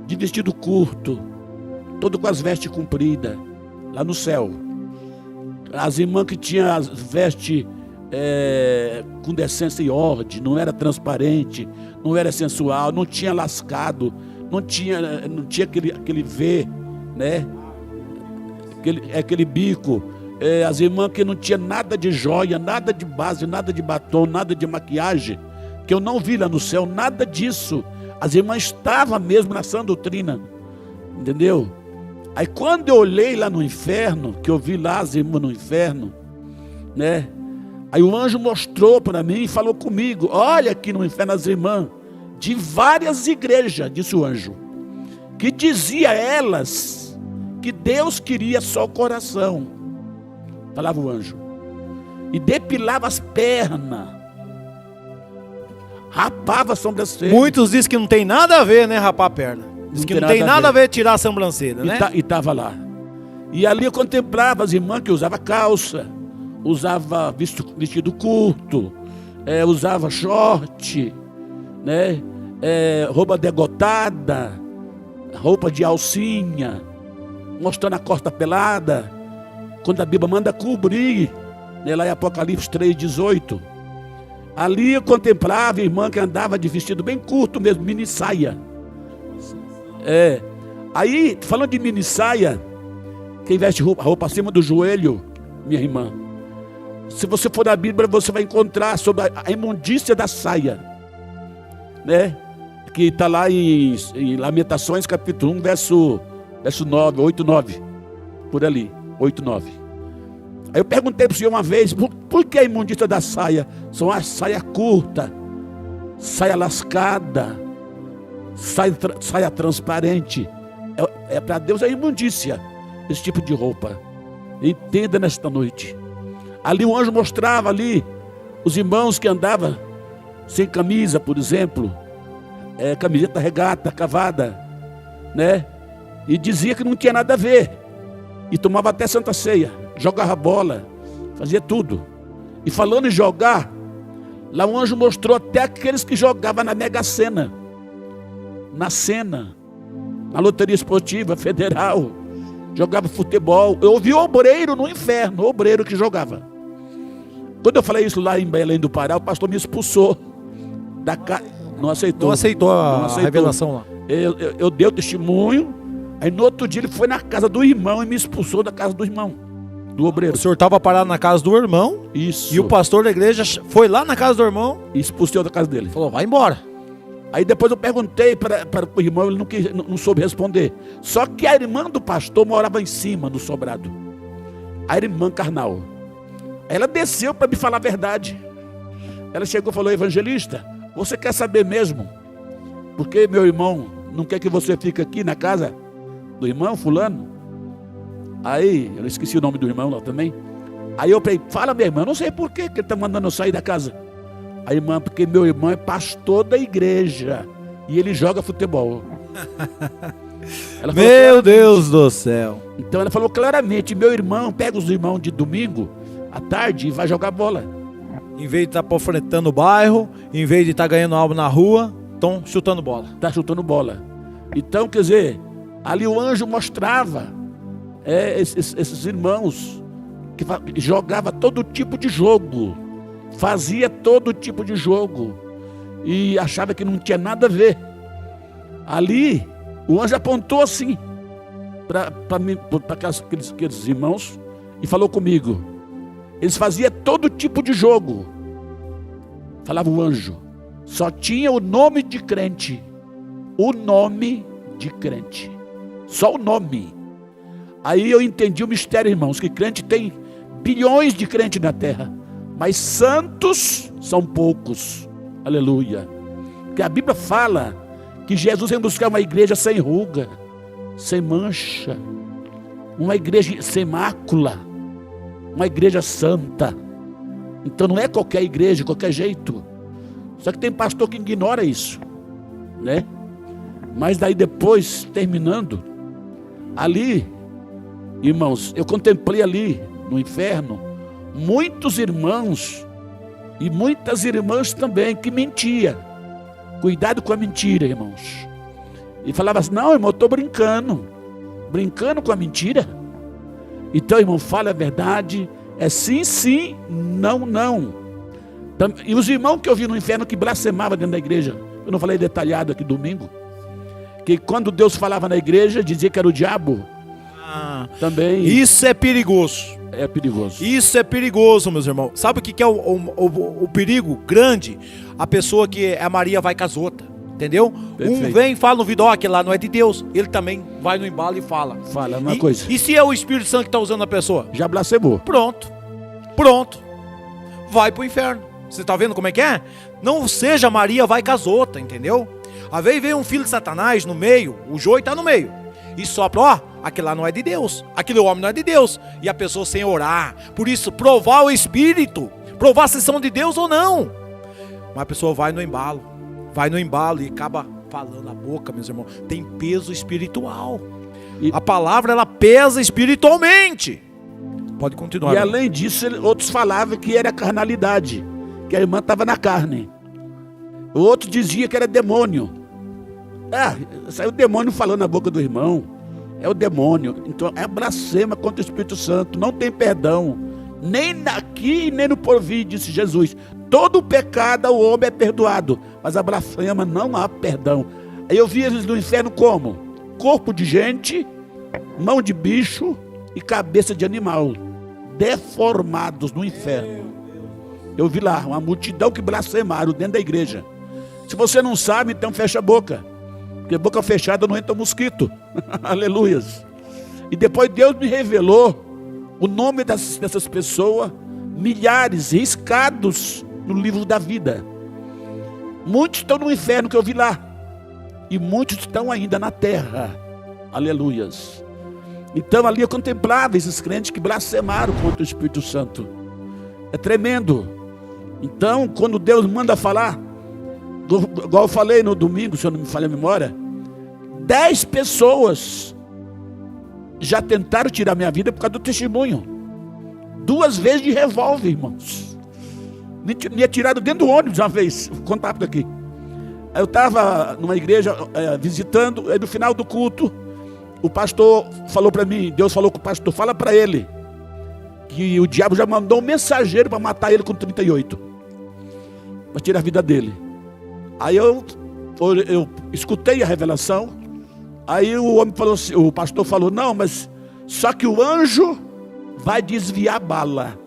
de vestido curto, todo com as vestes compridas, lá no céu. As irmãs que tinham as vestes com decência e ordem, não era transparente, não era sensual, não tinha lascado, não tinha aquele V, né? Aquele bico. As irmãs que não tinha nada de joia, nada de base, nada de batom, nada de maquiagem, que eu não vi lá no céu, nada disso. As irmãs estavam mesmo na sã doutrina, entendeu? Aí quando eu olhei lá no inferno, que eu vi lá as irmãs no inferno, né? Aí o anjo mostrou para mim e falou comigo: olha aqui no inferno as irmãs de várias igrejas, disse o anjo, que dizia a elas que Deus queria só o coração, falava o anjo, e depilava as pernas, rapava a sobrancelha. Muitos dizem que não tem nada a ver, né, rapar a perna. Diz que não tem nada a ver tirar a sobrancelha, né? E estava lá. E ali eu contemplava as irmãs que usavam calça, usava vestido curto, usava short, né? Roupa degotada, roupa de alcinha, mostrando a costa pelada, quando a Bíblia manda cobrir, né? Lá em Apocalipse 3,18. Ali eu contemplava a irmã que andava de vestido bem curto mesmo, mini saia. Aí, falando de mini saia, quem veste roupa acima do joelho, minha irmã, se você for na Bíblia, você vai encontrar sobre a imundícia da saia, né? Que está lá em Lamentações, capítulo 1, verso 9, 8, 9, por ali, 8, 9. Aí eu perguntei para o senhor uma vez, por que a imundícia da saia? São as saia curta, saia lascada, saia transparente. Para Deus é imundícia esse tipo de roupa. Entenda nesta noite. Ali o anjo mostrava ali os irmãos que andavam sem camisa, por exemplo, camiseta regata, cavada, né? E dizia que não tinha nada a ver. E tomava até Santa Ceia, jogava bola, fazia tudo. E falando em jogar, lá o anjo mostrou até aqueles que jogavam na Mega Sena, na loteria esportiva federal, jogava futebol. Eu ouvi obreiro no inferno, obreiro que jogava. Quando eu falei isso lá em Belém do Pará, o pastor me expulsou da casa. Não aceitou a revelação lá. Eu dei o testemunho. Aí no outro dia ele foi na casa do irmão e me expulsou da casa do irmão, do obreiro. O senhor estava parado na casa do irmão. Isso. E o pastor da igreja foi lá na casa do irmão e expulsou da casa dele. Falou: vai embora. Aí depois eu perguntei para o irmão, ele não soube responder. Só que a irmã do pastor morava em cima, no sobrado. A irmã carnal. Ela desceu para me falar a verdade. Ela chegou e falou: evangelista, você quer saber mesmo? Porque meu irmão não quer que você fique aqui na casa do irmão fulano? Aí, eu esqueci o nome do irmão lá também. Aí eu falei: fala, minha irmã, não sei por que ele está mandando eu sair da casa. A irmã: porque meu irmão é pastor da igreja e ele joga futebol. Ela falou: Meu Deus do céu. Então ela falou claramente: meu irmão pega os irmãos de domingo à tarde e vai jogar bola. Em vez de estar panfletando o bairro, em vez de estar ganhando algo na rua, estão chutando bola. Está chutando bola. Então, quer dizer, ali o anjo mostrava esses irmãos que jogava todo tipo de jogo, fazia todo tipo de jogo e achava que não tinha nada a ver. Ali o anjo apontou assim para aqueles irmãos e falou comigo. Eles faziam todo tipo de jogo. Falava o anjo. Só tinha o nome de crente. O nome de crente. Só o nome. Aí eu entendi o mistério, irmãos, que crente tem bilhões de crentes na terra, mas santos são poucos. Aleluia. Porque a Bíblia fala que Jesus vem buscar uma igreja sem ruga, sem mancha, uma igreja sem mácula, uma igreja santa. Então não é qualquer igreja, qualquer jeito. Só que tem pastor que ignora isso, né? Mas daí depois, terminando, ali, irmãos, eu contemplei ali no inferno muitos irmãos e muitas irmãs também que mentiam. Cuidado com a mentira, irmãos. E falava assim: não, irmão, eu estou brincando com a mentira. Então, irmão, fala a verdade. É sim, sim, não, não. E os irmãos que eu vi no inferno que blasfemavam dentro da igreja, eu não falei detalhado aqui domingo, que quando Deus falava na igreja, dizia que era o diabo. Também. Isso é perigoso. É perigoso. Isso é perigoso, meus irmãos. Sabe o que é o perigo grande? A pessoa que é a Maria vai com as outras, entendeu? Perfeito. Um vem e fala no vidro: ó, aquele lá não é de Deus. Ele também vai no embalo e fala. Fala uma coisa. E se é o Espírito Santo que está usando a pessoa? Já blasfemou. Pronto. Vai pro inferno. Você tá vendo como é que é? Não seja Maria vai com as outras, entendeu? Às vezes vem um filho de Satanás no meio, o joio tá no meio, e sopra: ó, aquele lá não é de Deus, aquele homem não é de Deus. E a pessoa sem orar. Por isso, provar o Espírito, provar se são de Deus ou não. Mas a pessoa vai no embalo e acaba falando a boca, meus irmãos. Tem peso espiritual. E a palavra, ela pesa espiritualmente. Pode continuar. E além disso, outros falavam que era carnalidade, que a irmã estava na carne. O outro dizia que era demônio. Saiu o demônio falando na boca do irmão. É o demônio. Então é blasfema contra o Espírito Santo. Não tem perdão, nem aqui nem no porvir, disse Jesus. Todo pecado ao homem é perdoado, mas a blasfema não há perdão. Aí eu vi eles no inferno como? Corpo de gente, mão de bicho e cabeça de animal, deformados no inferno. Eu vi lá uma multidão que blasfemaram dentro da igreja. Se você não sabe, então fecha a boca, porque boca fechada não entra mosquito. Aleluias. E depois Deus me revelou o nome dessas pessoas, milhares, riscados no livro da vida. Muitos estão no inferno que eu vi lá, e muitos estão ainda na terra. Aleluias. Então ali eu contemplava esses crentes que blasfemaram contra o Espírito Santo. É tremendo. Então, quando Deus manda falar, igual eu falei no domingo, se eu não me falha a memória, 10 pessoas já tentaram tirar minha vida por causa do testemunho. 2 vezes de revólver, irmãos. Me atiraram dentro do ônibus uma vez. Vou contar rápido aqui. Eu estava numa igreja visitando, e no final do culto, o pastor falou para mim, Deus falou com o pastor: fala para ele que o diabo já mandou um mensageiro para matar ele com 38, para tirar a vida dele. Aí eu escutei a revelação. Aí o homem falou assim, o pastor falou: não, mas só que o anjo vai desviar a bala,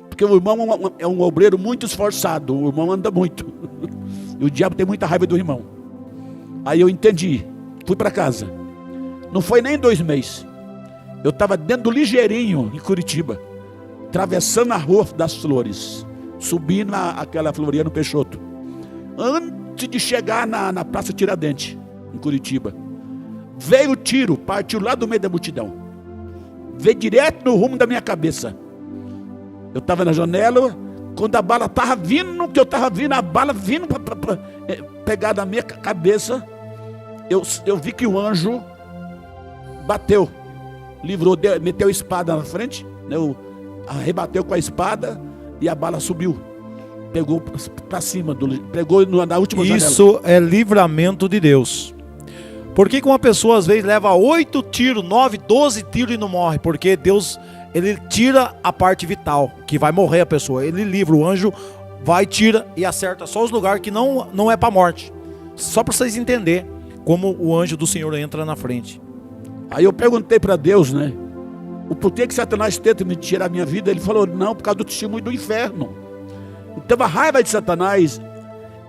porque o irmão é um obreiro muito esforçado, o irmão anda muito. E o diabo tem muita raiva do irmão. Aí eu entendi, fui para casa. Não foi nem 2 meses. Eu estava dentro do Ligeirinho, em Curitiba, atravessando a Rua das Flores, subindo aquela floria no Peixoto. Antes de chegar na Praça Tiradentes, em Curitiba, veio o tiro, partiu lá do meio da multidão. Veio direto no rumo da minha cabeça. Eu estava na janela, quando a bala estava vindo, que eu estava vindo, a bala vindo para pegar na minha cabeça, eu vi que o anjo bateu, livrou, meteu a espada na frente, né, arrebateu com a espada e a bala subiu. Pegou para cima, pegou na última janela. Isso é livramento de Deus. Por que uma pessoa às vezes leva 8 tiros, 9, 12 tiros e não morre? Porque Deus, ele tira a parte vital, que vai morrer a pessoa. Ele livra, o anjo vai, tira e acerta só os lugares que não é para morte. Só para vocês entenderem como o anjo do Senhor entra na frente. Aí eu perguntei para Deus, né? O porquê que Satanás tenta me tirar a minha vida? Ele falou, não, por causa do testemunho do inferno. Então a raiva de Satanás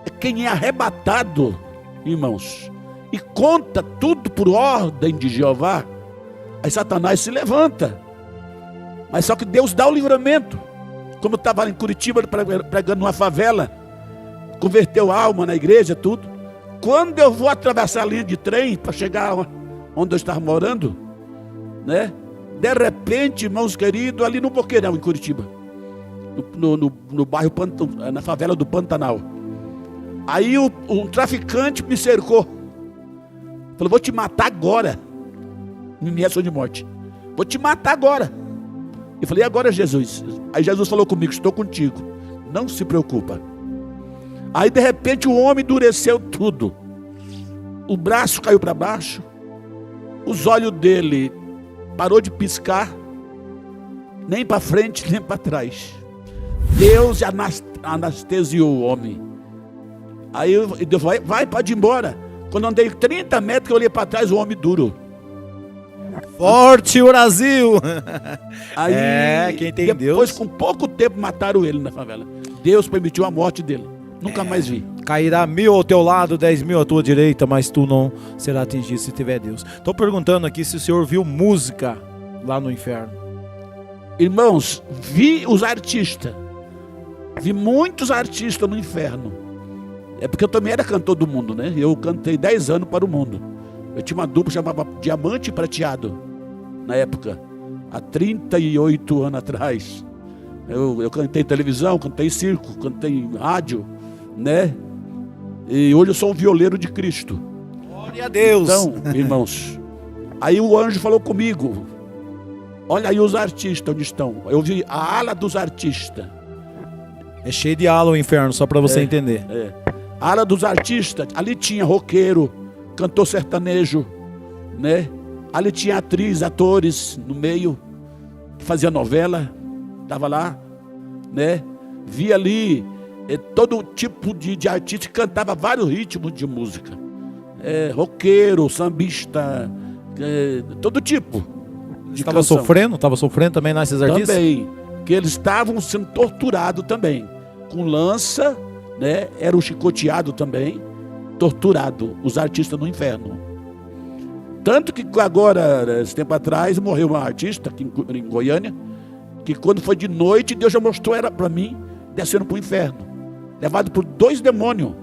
é quem é arrebatado, irmãos, e conta tudo por ordem de Jeová. Aí Satanás se levanta. Mas só que Deus dá o livramento. Como eu estava em Curitiba pregando numa favela, converteu alma na igreja, tudo. Quando eu vou atravessar a linha de trem para chegar onde eu estava morando, né? De repente, irmãos queridos, ali no Boqueirão, em Curitiba, no bairro, na favela do Pantanal. Aí um traficante me cercou. Falou, vou te matar agora. Me ameaçou de morte. Vou te matar agora. Eu falei, e agora, Jesus? Aí Jesus falou comigo, estou contigo. Não se preocupa. Aí de repente o homem endureceu tudo. O braço caiu para baixo. Os olhos dele parou de piscar. Nem para frente, nem para trás. Deus anestesiou o homem. Aí Deus vai, pode ir embora. Quando eu andei 30 metros, eu olhei para trás, o homem duro. Forte Brasil! Aí, quem tem depois, Deus. com pouco tempo, mataram ele na favela. Deus permitiu a morte dele. Nunca mais vi. Cairá 1000 ao teu lado, 10.000 à tua direita, mas tu não será atingido se tiver Deus. Estou perguntando aqui se o senhor viu música lá no inferno. Irmãos, vi os artistas. Vi muitos artistas no inferno. É porque eu também era cantor do mundo, né? Eu cantei 10 anos para o mundo. Eu tinha uma dupla chamada Diamante e Prateado, na época, há 38 anos atrás. Eu cantei televisão, cantei circo, cantei rádio, né? E hoje eu sou um violeiro de Cristo. Glória a Deus! Então, irmãos, aí o anjo falou comigo, olha aí os artistas onde estão. Eu vi a ala dos artistas. É cheio de ala o inferno, só para você entender. A ala dos artistas, ali tinha roqueiro, cantor sertanejo, né? Ali tinha atriz, atores no meio, que fazia novela, estava lá, né? Vi ali todo tipo de artista que cantava vários ritmos de música. Roqueiro, sambista, todo tipo de Estava sofrendo? Estava sofrendo também nesses artistas? Também, que eles estavam sendo torturados também, com lança, né? Era o chicoteado também, torturado, os artistas no inferno. Tanto que agora, esse tempo atrás, morreu uma artista aqui em Goiânia, que quando foi de noite, Deus já mostrou ela para mim, descendo para o inferno, levado por 2 demônios,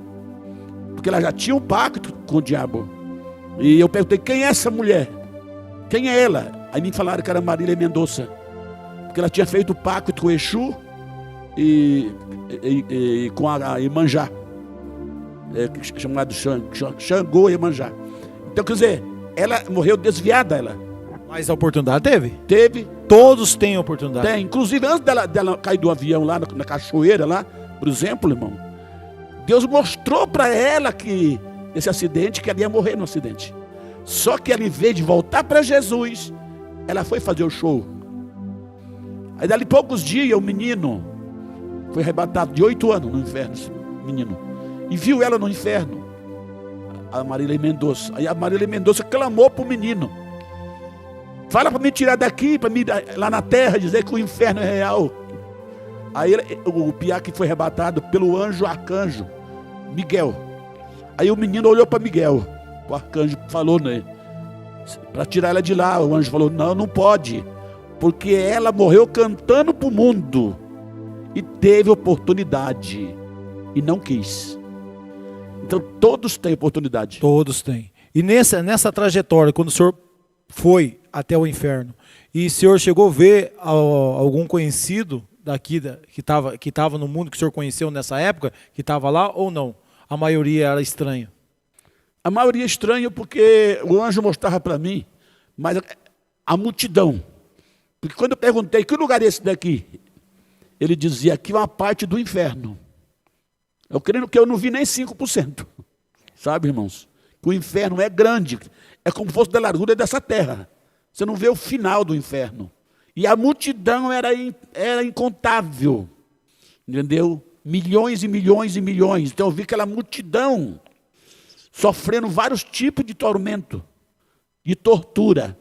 porque ela já tinha um pacto com o diabo. E eu perguntei, quem é essa mulher? Quem é ela? Aí me falaram que era Marília Mendonça, porque ela tinha feito pacto com Exu e com a Iemanjá, chamado Xangô e Iemanjá. Então, quer dizer, ela morreu desviada, ela. Mas a oportunidade teve? Teve. Todos têm oportunidade. Tem. Inclusive, antes dela cair do avião lá na cachoeira, lá, por exemplo, irmão, Deus mostrou para ela que esse acidente, que ela ia morrer no acidente. Só que ela, em vez de voltar para Jesus, ela foi fazer o show. Aí, dali poucos dias, o menino foi arrebatado de 8 anos no inferno, esse menino. E viu ela no inferno, a Marília Mendonça. Aí a Marília Mendonça clamou para o menino: fala para me tirar daqui, para me lá na terra, dizer que o inferno é real. Aí o piá que foi arrebatado pelo anjo arcanjo Miguel. Aí o menino olhou para Miguel, o arcanjo falou, né, para tirar ela de lá. O anjo falou, não, não pode, porque ela morreu cantando para o mundo e teve oportunidade e não quis. Então todos têm oportunidade. Todos têm. E nessa trajetória, quando o senhor foi até o inferno, e o senhor chegou a ver algum conhecido daqui que estava no mundo, que o senhor conheceu nessa época, que estava lá ou não? A maioria era estranha. A maioria é estranha porque o anjo mostrava para mim, mas a multidão. Porque quando eu perguntei, que lugar é esse daqui? Ele dizia, aqui é uma parte do inferno. Eu creio que eu não vi nem 5%. Sabe, irmãos? Que o inferno é grande, é como se fosse da largura dessa terra. Você não vê o final do inferno. E a multidão era incontável. Entendeu? Milhões e milhões e milhões. Então eu vi aquela multidão sofrendo vários tipos de tormento, de tortura.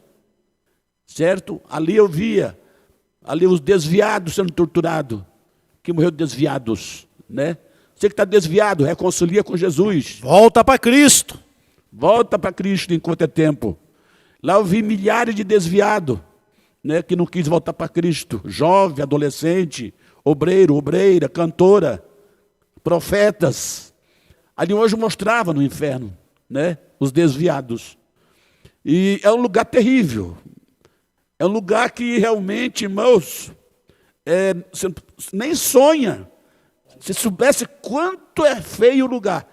Certo? Ali eu via, ali os desviados sendo torturados. Que morreu desviados, né? Você que está desviado, reconcilia com Jesus. Volta para Cristo. Volta para Cristo enquanto é tempo. Lá eu vi milhares de desviados, né, que não quis voltar para Cristo. Jovem, adolescente, obreiro, obreira, cantora, profetas. Ali hoje mostrava no inferno, né, os desviados. E é um lugar terrível. É um lugar que realmente, irmãos, você nem sonha. Se soubesse quanto é feio o lugar,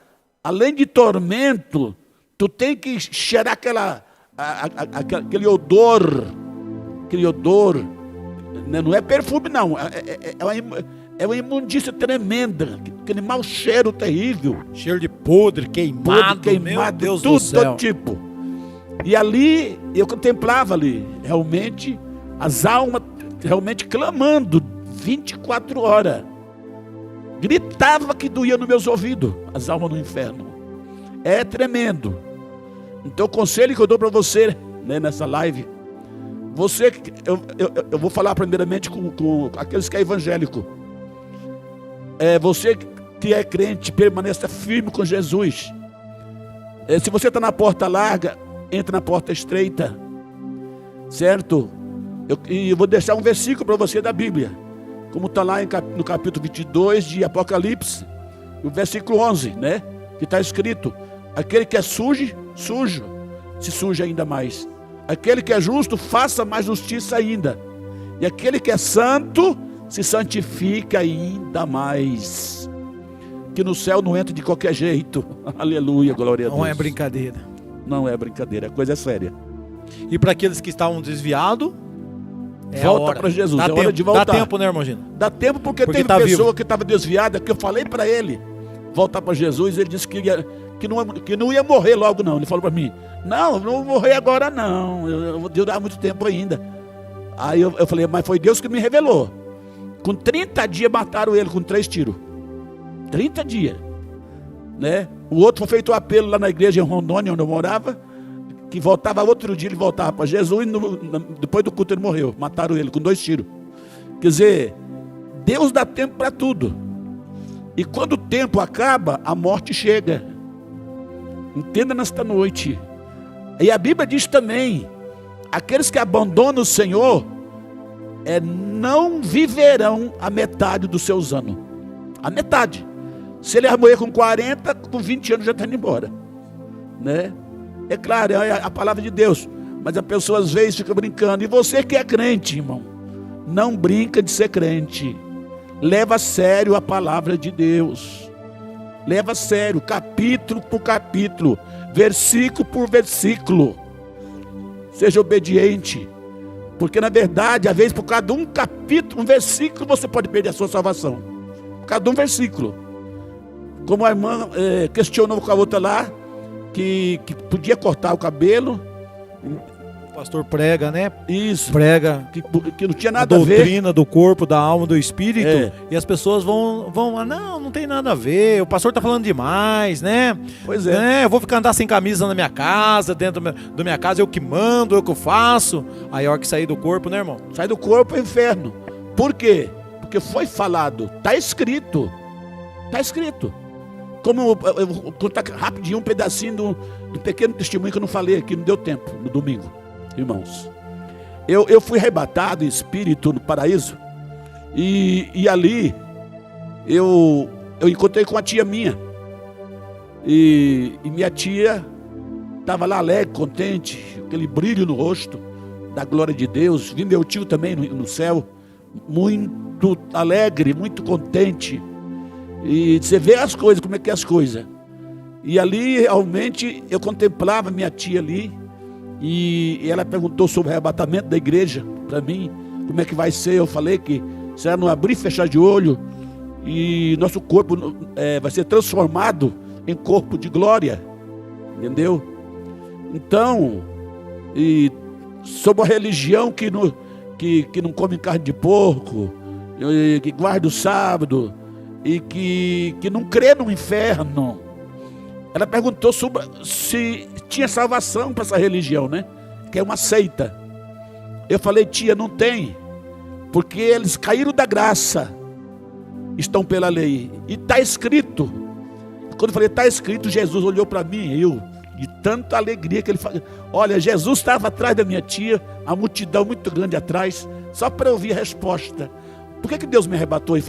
além de tormento, tu tem que cheirar aquele odor, né? Não é perfume não, é uma imundícia tremenda, aquele mau cheiro terrível. Cheiro de podre, queimado, meu Deus do céu. Todo tipo. E ali, eu contemplava ali, realmente, as almas realmente clamando, 24 horas. Gritava que doía nos meus ouvidos, as almas no inferno. É tremendo. Então o conselho que eu dou para você, né, nessa live, eu vou falar primeiramente com aqueles que é evangélico. Você que é crente, permaneça firme com Jesus. Se você está na porta larga, entra na porta estreita. Certo? Eu vou deixar um versículo para você da Bíblia, como está lá no capítulo 22 de Apocalipse, no versículo 11, né? Que está escrito, aquele que é sujo, se suja ainda mais. Aquele que é justo, faça mais justiça ainda. E aquele que é santo, se santifica ainda mais. Que no céu não entra de qualquer jeito. Aleluia, glória a Deus. Não é brincadeira. Não é brincadeira, a coisa é séria. E para aqueles que estavam desviados, volta para Jesus, é hora de voltar. Dá tempo, né, irmão Gino? Dá tempo porque teve tá pessoa vivo. que estava desviada, que eu falei para ele voltar para Jesus, ele disse que não ia morrer logo não. Ele falou para mim, não vou morrer agora não, eu vou durar muito tempo ainda. Aí eu falei, mas foi Deus que me revelou. Com 30 dias mataram ele com 3 tiros. 30 dias. Né? O outro foi feito um apelo lá na igreja em Rondônia, onde eu morava, que voltava outro dia, ele voltava para Jesus, e depois do culto ele morreu. Mataram ele com 2 tiros. Quer dizer, Deus dá tempo para tudo. E quando o tempo acaba, a morte chega. Entenda nesta noite. E a Bíblia diz também, aqueles que abandonam o Senhor, não viverão a metade dos seus anos. A metade. Se ele morrer com 40, com 20 anos já está indo embora. Né? É claro, é a palavra de Deus. Mas a pessoa às vezes fica brincando. E você que é crente, irmão, não brinca de ser crente. Leva a sério a palavra de Deus. Leva a sério, capítulo por capítulo, versículo por versículo. Seja obediente. Porque na verdade, às vezes por cada um capítulo, um versículo, você pode perder a sua salvação. Por cada um versículo. Como a irmã questionou com a outra lá, que podia cortar o cabelo. O pastor prega, né? Isso. Prega que não tinha nada a ver. A doutrina do corpo, da alma, do espírito. E as pessoas vão não tem nada a ver. O pastor está falando demais, né? Pois é. Eu vou ficar andar sem camisa na minha casa, dentro da minha casa, eu que mando, eu que faço. Aí a hora que sair do corpo, né, irmão? Sai do corpo é inferno. Por quê? Porque foi falado, está escrito. Está escrito. Como eu vou contar rapidinho um pedacinho do pequeno testemunho que eu não falei aqui, não deu tempo, no domingo, irmãos. Eu fui arrebatado em espírito no paraíso, e ali eu encontrei com uma tia minha, e minha tia estava lá alegre, contente, aquele brilho no rosto da glória de Deus. Vi meu tio também no céu, muito alegre, muito contente. E você vê as coisas, como é que é as coisas. E ali realmente eu contemplava minha tia ali, e ela perguntou sobre o arrebatamento da igreja para mim, como é que vai ser. Eu falei que será no abrir e fechar de olho, e nosso corpo vai ser transformado em corpo de glória, entendeu? Então, e sobre a religião que não come carne de porco, que guarda o sábado, e que não crê no inferno. Ela perguntou sobre se tinha salvação para essa religião, né? Que é uma seita. Eu falei, tia, não tem, porque eles caíram da graça, estão pela lei, e está escrito. Quando eu falei, está escrito, Jesus olhou para mim, de tanta alegria que ele falou. Olha, Jesus estava atrás da minha tia, a multidão muito grande atrás, só para ouvir a resposta. Por que Deus me arrebatou e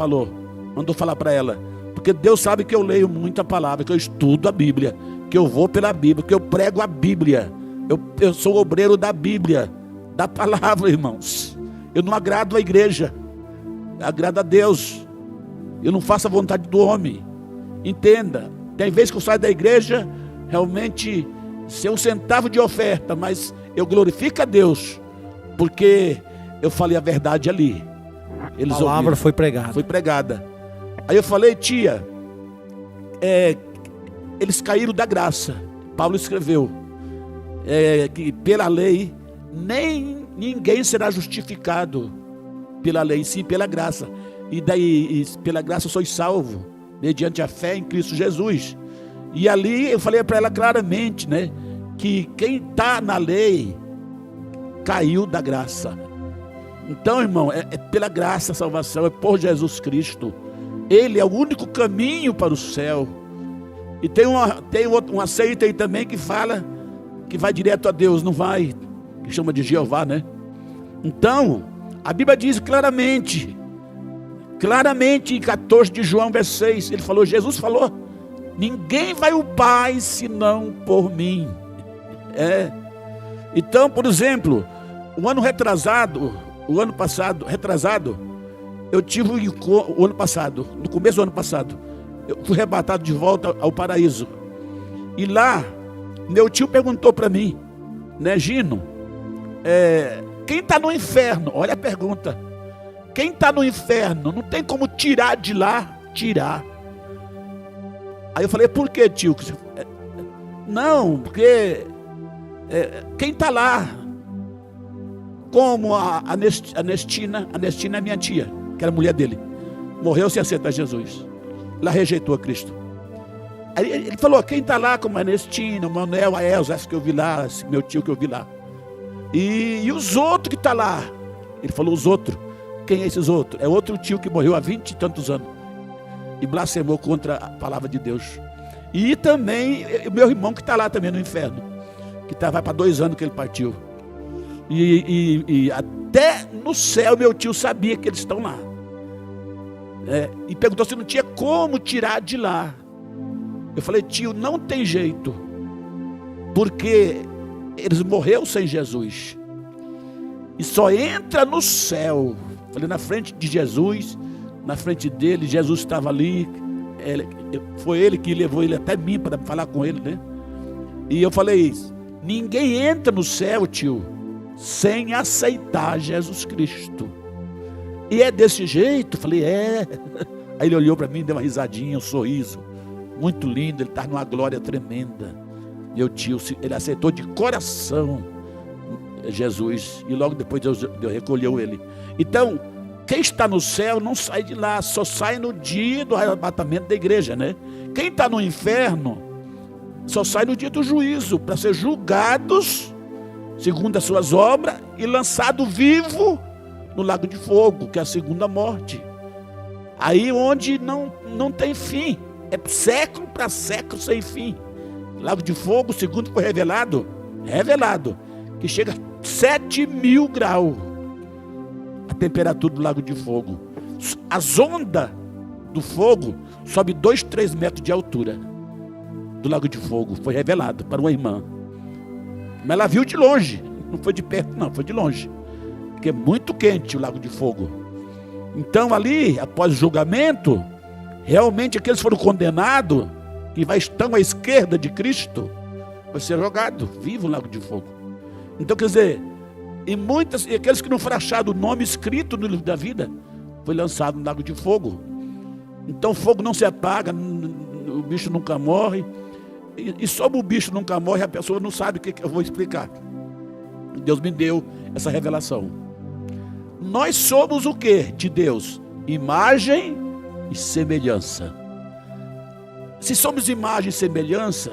mandou falar para ela? Porque Deus sabe que eu leio muita palavra, que eu estudo a Bíblia, que eu vou pela Bíblia, que eu prego a Bíblia. Eu sou obreiro da Bíblia, da palavra, irmãos. Eu não agrado a igreja, agrado a Deus. Eu não faço a vontade do homem. Entenda, tem vezes que eu saio da igreja realmente sem um centavo de oferta, mas eu glorifico a Deus, porque eu falei a verdade ali. A palavra foi pregada. Foi pregada. Aí eu falei, tia, eles caíram da graça. Paulo escreveu que pela lei ninguém será justificado pela lei, sim pela graça. E daí pela graça sois salvo, mediante a fé em Cristo Jesus. E ali eu falei para ela claramente, né, que quem está na lei caiu da graça. Então, irmão, é pela graça a salvação, é por Jesus Cristo. Ele é o único caminho para o céu. E tem uma seita aí também que fala que vai direto a Deus, não vai, que chama de Jeová, né? Então, a Bíblia diz claramente em 14 de João, verso 6, ele falou, Jesus falou, ninguém vai ao Pai senão por mim. Então, por exemplo, o ano passado, eu tive o ano passado, no começo do ano passado, eu fui arrebatado de volta ao paraíso. E lá, meu tio perguntou para mim, né, Gino, quem está no inferno? Olha a pergunta. Quem está no inferno, não tem como tirar de lá, tirar. Aí eu falei, por que, tio? Não, porque quem está lá, como a Nestina é minha tia, que era mulher dele, morreu sem aceitar Jesus. Ela rejeitou a Cristo. Aí ele falou, quem está lá, como a Nestina, o Manuel, a Elza, essa que eu vi lá, esse meu tio que eu vi lá. E os outros que estão lá? Ele falou, os outros. Quem é esses outros? É outro tio que morreu há 20 e tantos anos e blasfemou contra a palavra de Deus. E também o meu irmão que está lá também no inferno, que vai para 2 anos que ele partiu. E até no céu meu tio sabia que eles estão lá. E perguntou se não tinha como tirar de lá. Eu falei, tio, não tem jeito, porque eles morreram sem Jesus e só entra no céu. Falei, na frente de Jesus, na frente dele, Jesus estava ali, foi ele que levou ele até mim para falar com ele, né? E eu falei, ninguém entra no céu, tio, sem aceitar Jesus Cristo. E é desse jeito? Falei, Aí ele olhou para mim, deu uma risadinha, um sorriso, muito lindo, ele estava numa glória tremenda. Meu tio, ele aceitou de coração Jesus, e logo depois Deus recolheu ele. Então, quem está no céu não sai de lá, só sai no dia do arrebatamento da igreja, né? Quem está no inferno só sai no dia do juízo, para ser julgados segundo as suas obras e lançado vivo no lago de fogo, que é a segunda morte. Aí onde não tem fim, É século para século sem fim. Lago de fogo, segundo foi revelado, que chega a 7.000 graus a temperatura do lago de fogo. As ondas do fogo sobe 2, 3 metros de altura do lago de fogo. Foi revelado para uma irmã. Mas ela viu de longe, não foi de perto não, foi de longe. Porque é muito quente o lago de fogo. Então ali, após o julgamento, realmente aqueles que foram condenados, que estão à esquerda de Cristo, vai ser jogado vivo no lago de fogo. Então quer dizer, e aqueles que não foram achados o nome escrito no livro da vida, foi lançado no lago de fogo. Então o fogo não se apaga, o bicho nunca morre. E sobre o bicho nunca morre, a pessoa não sabe o que eu vou explicar. Deus me deu essa revelação. Nós somos o que de Deus? Imagem e semelhança. Se somos imagem e semelhança,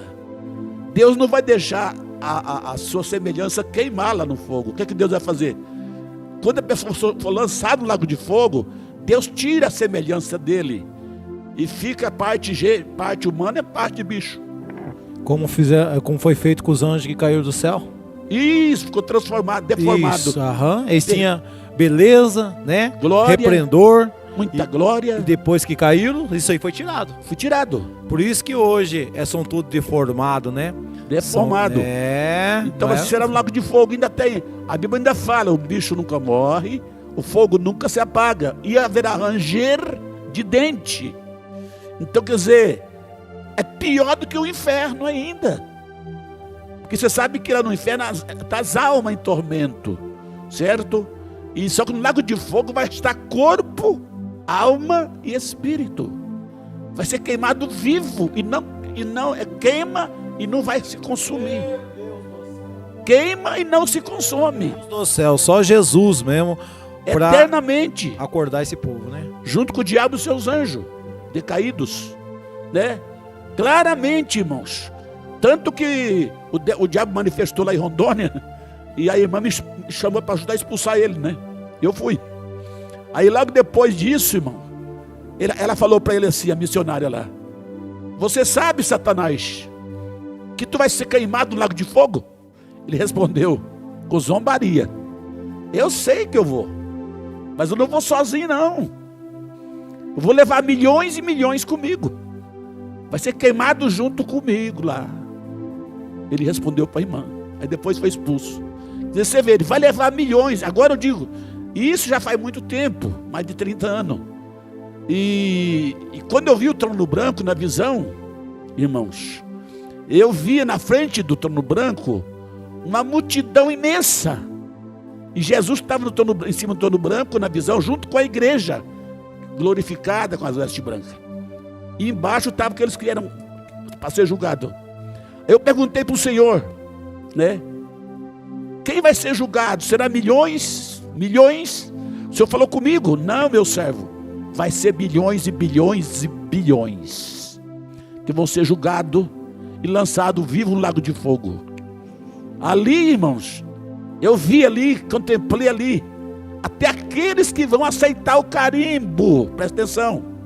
Deus não vai deixar a sua semelhança queimar lá no fogo. O que Deus vai fazer? Quando a pessoa for lançada no lago de fogo, Deus tira a semelhança dele e fica parte humana e parte de bicho. Como foi feito com os anjos que caíram do céu? Isso, ficou transformado, deformado. Isso, eles tinham beleza, né? Glória, replendor, muita glória. E depois que caíram, isso aí foi tirado. Foi tirado. Por isso que hoje são tudo deformado, né? Deformado. Então vai ser no lago de fogo, ainda tem. A Bíblia ainda fala, o bicho nunca morre, o fogo nunca se apaga, e haverá ranger de dente. Então quer dizer, é pior do que o inferno ainda. Porque você sabe que lá no inferno está as almas em tormento, certo? E só que no lago de fogo vai estar corpo, alma e espírito. Vai ser queimado vivo queima e não vai se consumir. Queima e não se consome. Deus do céu, só Jesus mesmo para eternamente acordar esse povo, né? Junto com o diabo e seus anjos decaídos, né? Claramente, irmãos. Tanto que o diabo manifestou lá em Rondônia, e a irmã me chamou para ajudar a expulsar ele, né? Eu fui. Aí logo depois disso, irmão, ela falou para ele assim, a missionária lá: você sabe, Satanás, que tu vai ser queimado no lago de fogo? Ele respondeu com zombaria: eu sei que eu vou, mas eu não vou sozinho não. Eu vou levar milhões e milhões comigo. Vai ser queimado junto comigo lá. Ele respondeu para a irmã. Aí depois foi expulso. Você vê, ele vai levar milhões. Agora eu digo, e isso já faz muito tempo, mais de 30 anos. E quando eu vi o trono branco na visão, irmãos, eu via na frente do trono branco uma multidão imensa. E Jesus estava em cima do trono branco na visão, junto com a igreja, glorificada com as vestes brancas. E embaixo estavam aqueles que eram para ser julgados. Eu perguntei para o Senhor, né? Quem vai ser julgado? Será milhões? Milhões? O Senhor falou comigo: não, meu servo, vai ser bilhões e bilhões e bilhões que vão ser julgados e lançados vivos no lago de fogo. Ali, irmãos, eu vi ali, contemplei ali, até aqueles que vão aceitar o carimbo. Presta atenção.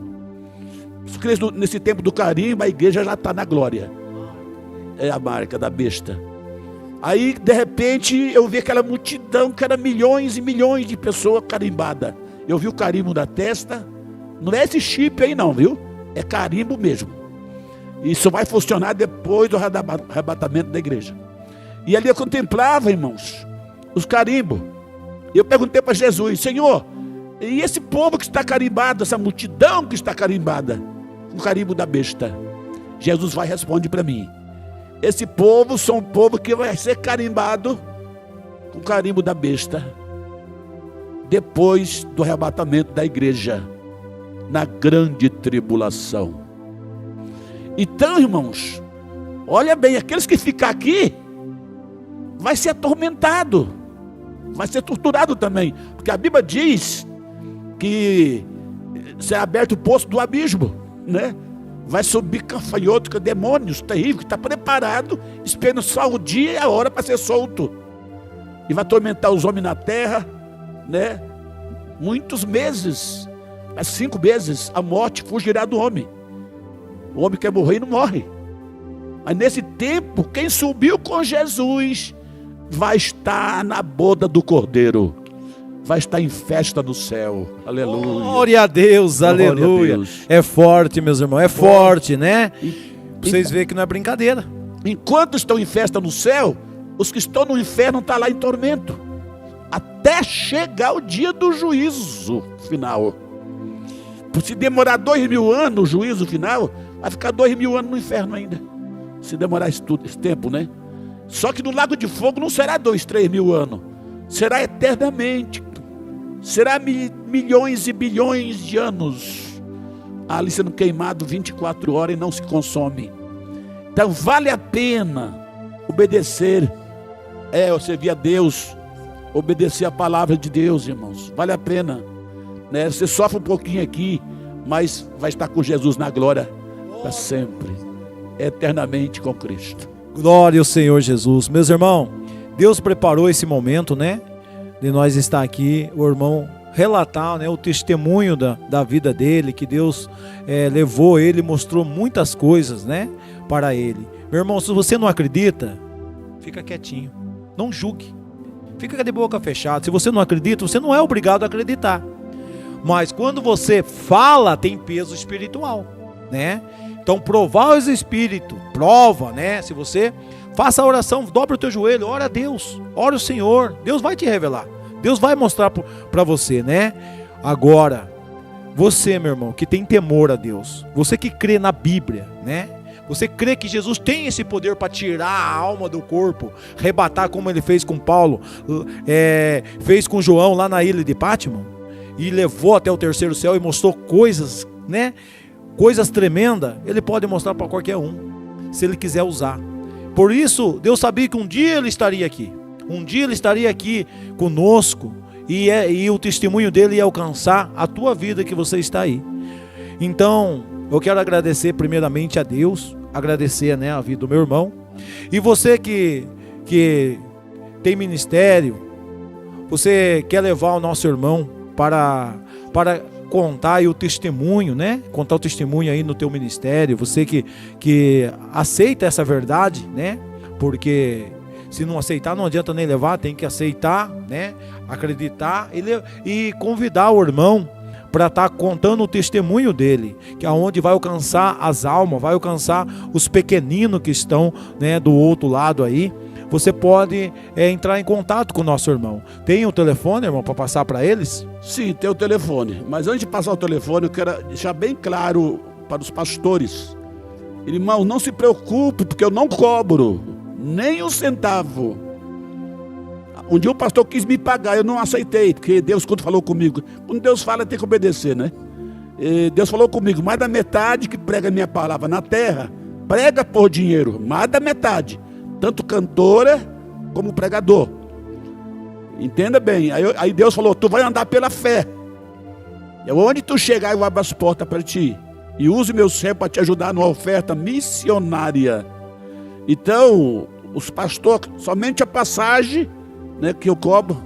Nesse tempo do carimbo, a igreja já está na glória. É a marca da besta. Aí, de repente, eu vi aquela multidão, que era milhões e milhões de pessoas carimbadas. Eu vi o carimbo da testa. Não é esse chip aí não, viu? É carimbo mesmo. Isso vai funcionar depois do arrebatamento da igreja. E ali eu contemplava, irmãos, os carimbos. Eu perguntei para Jesus: Senhor, e esse povo que está carimbado, essa multidão que está carimbada com o carimbo da besta? Jesus vai responder para mim: esse povo são um povo que vai ser carimbado com o carimbo da besta depois do arrebatamento da igreja, na grande tribulação. Então, irmãos, olha bem, aqueles que ficam aqui vai ser atormentado, vai ser torturado também, porque a Bíblia diz que será aberto o poço do abismo, né? Vai subir canfanhoto, demônios terríveis, que está preparado, esperando só o dia e a hora para ser solto. E vai atormentar os homens na terra, né? Muitos meses, 5 meses, a morte fugirá do homem. O homem quer morrer e não morre. Mas nesse tempo, quem subiu com Jesus vai estar na boda do Cordeiro. Vai estar em festa no céu. Aleluia. Glória a Deus, glória aleluia. A Deus. É forte, meus irmãos, é forte, né? Vocês veem que não é brincadeira. Enquanto estão em festa no céu, os que estão no inferno estão lá em tormento. Até chegar o dia do juízo final. Se demorar 2000 anos o juízo final, vai ficar 2000 anos no inferno ainda. Se demorar esse tempo, né? Só que no lago de fogo não será 2-3 mil anos. Será eternamente. Será milhões e bilhões de anos. Ali sendo queimado 24 horas e não se consome. Então vale a pena obedecer. Servir a Deus. Obedecer a palavra de Deus, irmãos. Vale a pena, né? Você sofre um pouquinho aqui, mas vai estar com Jesus na glória para sempre, eternamente com Cristo. Glória ao Senhor Jesus. Meus irmãos, Deus preparou esse momento, né, de nós estar aqui, o irmão relatar, né, o testemunho da vida dele, que Deus levou ele, mostrou muitas coisas, né, para ele. Meu irmão, se você não acredita, fica quietinho, não julgue, fica de boca fechada. Se você não acredita, você não é obrigado a acreditar. Mas quando você fala, tem peso espiritual, né? Então provar os espíritos, prova, né? Se você faça a oração, dobra o teu joelho, ora a Deus, ora o Senhor, Deus vai te revelar, Deus vai mostrar para você, né? Agora, você, meu irmão, que tem temor a Deus, você que crê na Bíblia, né? Você crê que Jesus tem esse poder para tirar a alma do corpo, arrebatar como ele fez com Paulo, fez com João lá na ilha de Pátimo, e levou até o terceiro céu e mostrou coisas, né? Coisas tremendas. Ele pode mostrar para qualquer um, se ele quiser usar. Por isso, Deus sabia que um dia ele estaria aqui. Um dia ele estaria aqui conosco, e o testemunho dele ia alcançar a tua vida que você está aí. Então, eu quero agradecer primeiramente a Deus, agradecer, né, a vida do meu irmão. E você que tem ministério, você quer levar o nosso irmão para contar aí o testemunho, né? Contar o testemunho aí no teu ministério. Você que aceita essa verdade, né? Porque se não aceitar, não adianta nem levar, tem que aceitar, né? Acreditar e convidar o irmão para estar contando o testemunho dele, que é onde vai alcançar as almas, vai alcançar os pequeninos que estão, né, do outro lado aí. Você pode entrar em contato com o nosso irmão. Tem o telefone, irmão, para passar para eles? Sim, tem o telefone. Mas antes de passar o telefone, eu quero deixar bem claro para os pastores. Irmão, não se preocupe, porque eu não cobro nem um centavo. Um dia o pastor quis me pagar, eu não aceitei, porque Deus, quando falou comigo, quando Deus fala, tem que obedecer, né? E Deus falou comigo, mais da metade que prega a minha palavra na terra, prega por dinheiro, mais da metade. Tanto cantora como pregador. Entenda bem. Aí Deus falou, tu vai andar pela fé. E onde tu chegar, eu abro as portas para ti. E use meu céu para te ajudar numa oferta missionária. Então, os pastores, somente a passagem, né, que eu cobro,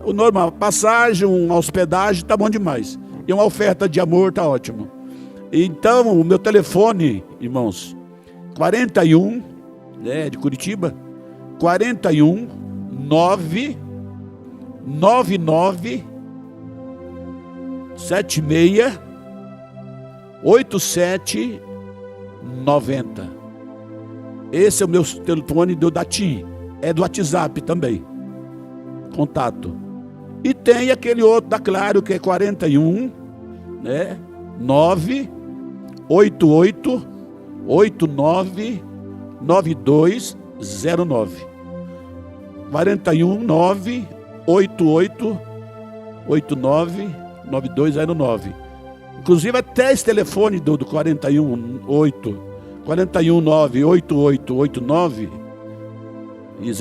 o normal, passagem, uma hospedagem, tá bom demais. E uma oferta de amor, tá ótimo. Então, o meu telefone, irmãos, 41... de Curitiba, 41 999 76 87 90. Esse é o meu telefone da TIM, é do WhatsApp também, contato. E tem aquele outro da Claro, que é 41, né, 988 89 9209 41 988 89 9209. Inclusive até esse telefone do 41 988 89 e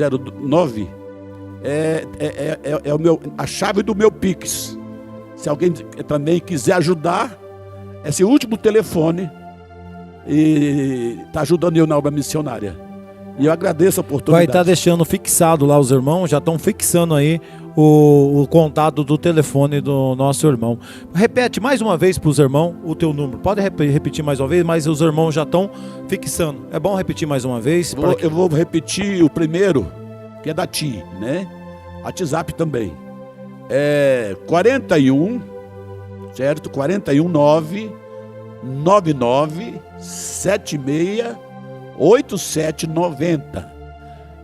09 é a chave do meu Pix. Se alguém também quiser ajudar, esse último telefone e está ajudando eu na obra missionária. E eu agradeço a oportunidade. Vai estar deixando fixado lá, os irmãos já estão fixando aí o contato do telefone do nosso irmão. Repete mais uma vez para os irmãos o teu número. Pode repetir mais uma vez, mas os irmãos já estão fixando. É bom repetir mais uma vez? Eu vou repetir o primeiro, que é da TI, né? WhatsApp também. É 41, certo? 419 99 76 8790.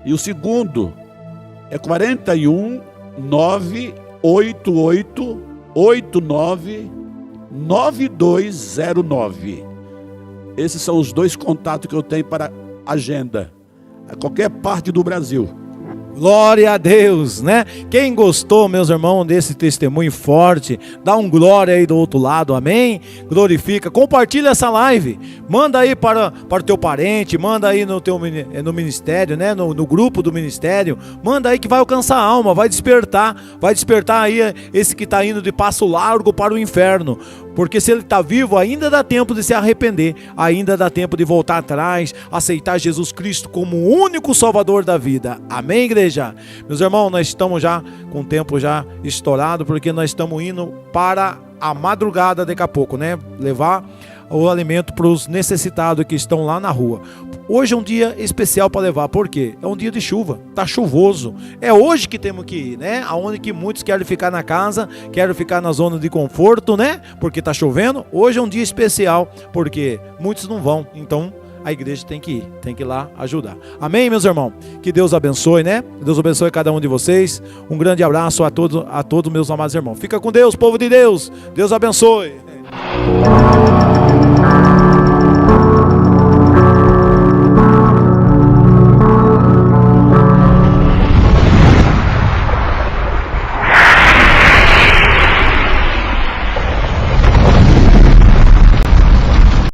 E o segundo é 41 988 89 9209. Esses são os dois contatos que eu tenho para agenda, a qualquer parte do Brasil. Glória a Deus, né? Quem gostou, meus irmãos, desse testemunho forte, dá um glória aí do outro lado, amém? Glorifica, compartilha essa live, manda aí para o teu parente, manda aí no ministério, né? No grupo do ministério, manda aí que vai alcançar a alma, vai despertar aí esse que está indo de passo largo para o inferno. Porque se ele está vivo, ainda dá tempo de se arrepender, ainda dá tempo de voltar atrás, aceitar Jesus Cristo como o único salvador da vida. Amém, igreja? Meus irmãos, nós estamos já com o tempo já estourado, porque nós estamos indo para a madrugada daqui a pouco, né? Levar o alimento para os necessitados que estão lá na rua. Hoje é um dia especial para levar, por quê? É um dia de chuva, tá chuvoso. É hoje que temos que ir, né? Aonde que muitos querem ficar na casa, querem ficar na zona de conforto, né? Porque tá chovendo. Hoje é um dia especial, porque muitos não vão, então a igreja tem que ir lá ajudar. Amém, meus irmãos? Que Deus abençoe, né? Deus abençoe cada um de vocês. Um grande abraço a todos meus amados irmãos. Fica com Deus, povo de Deus. Deus abençoe.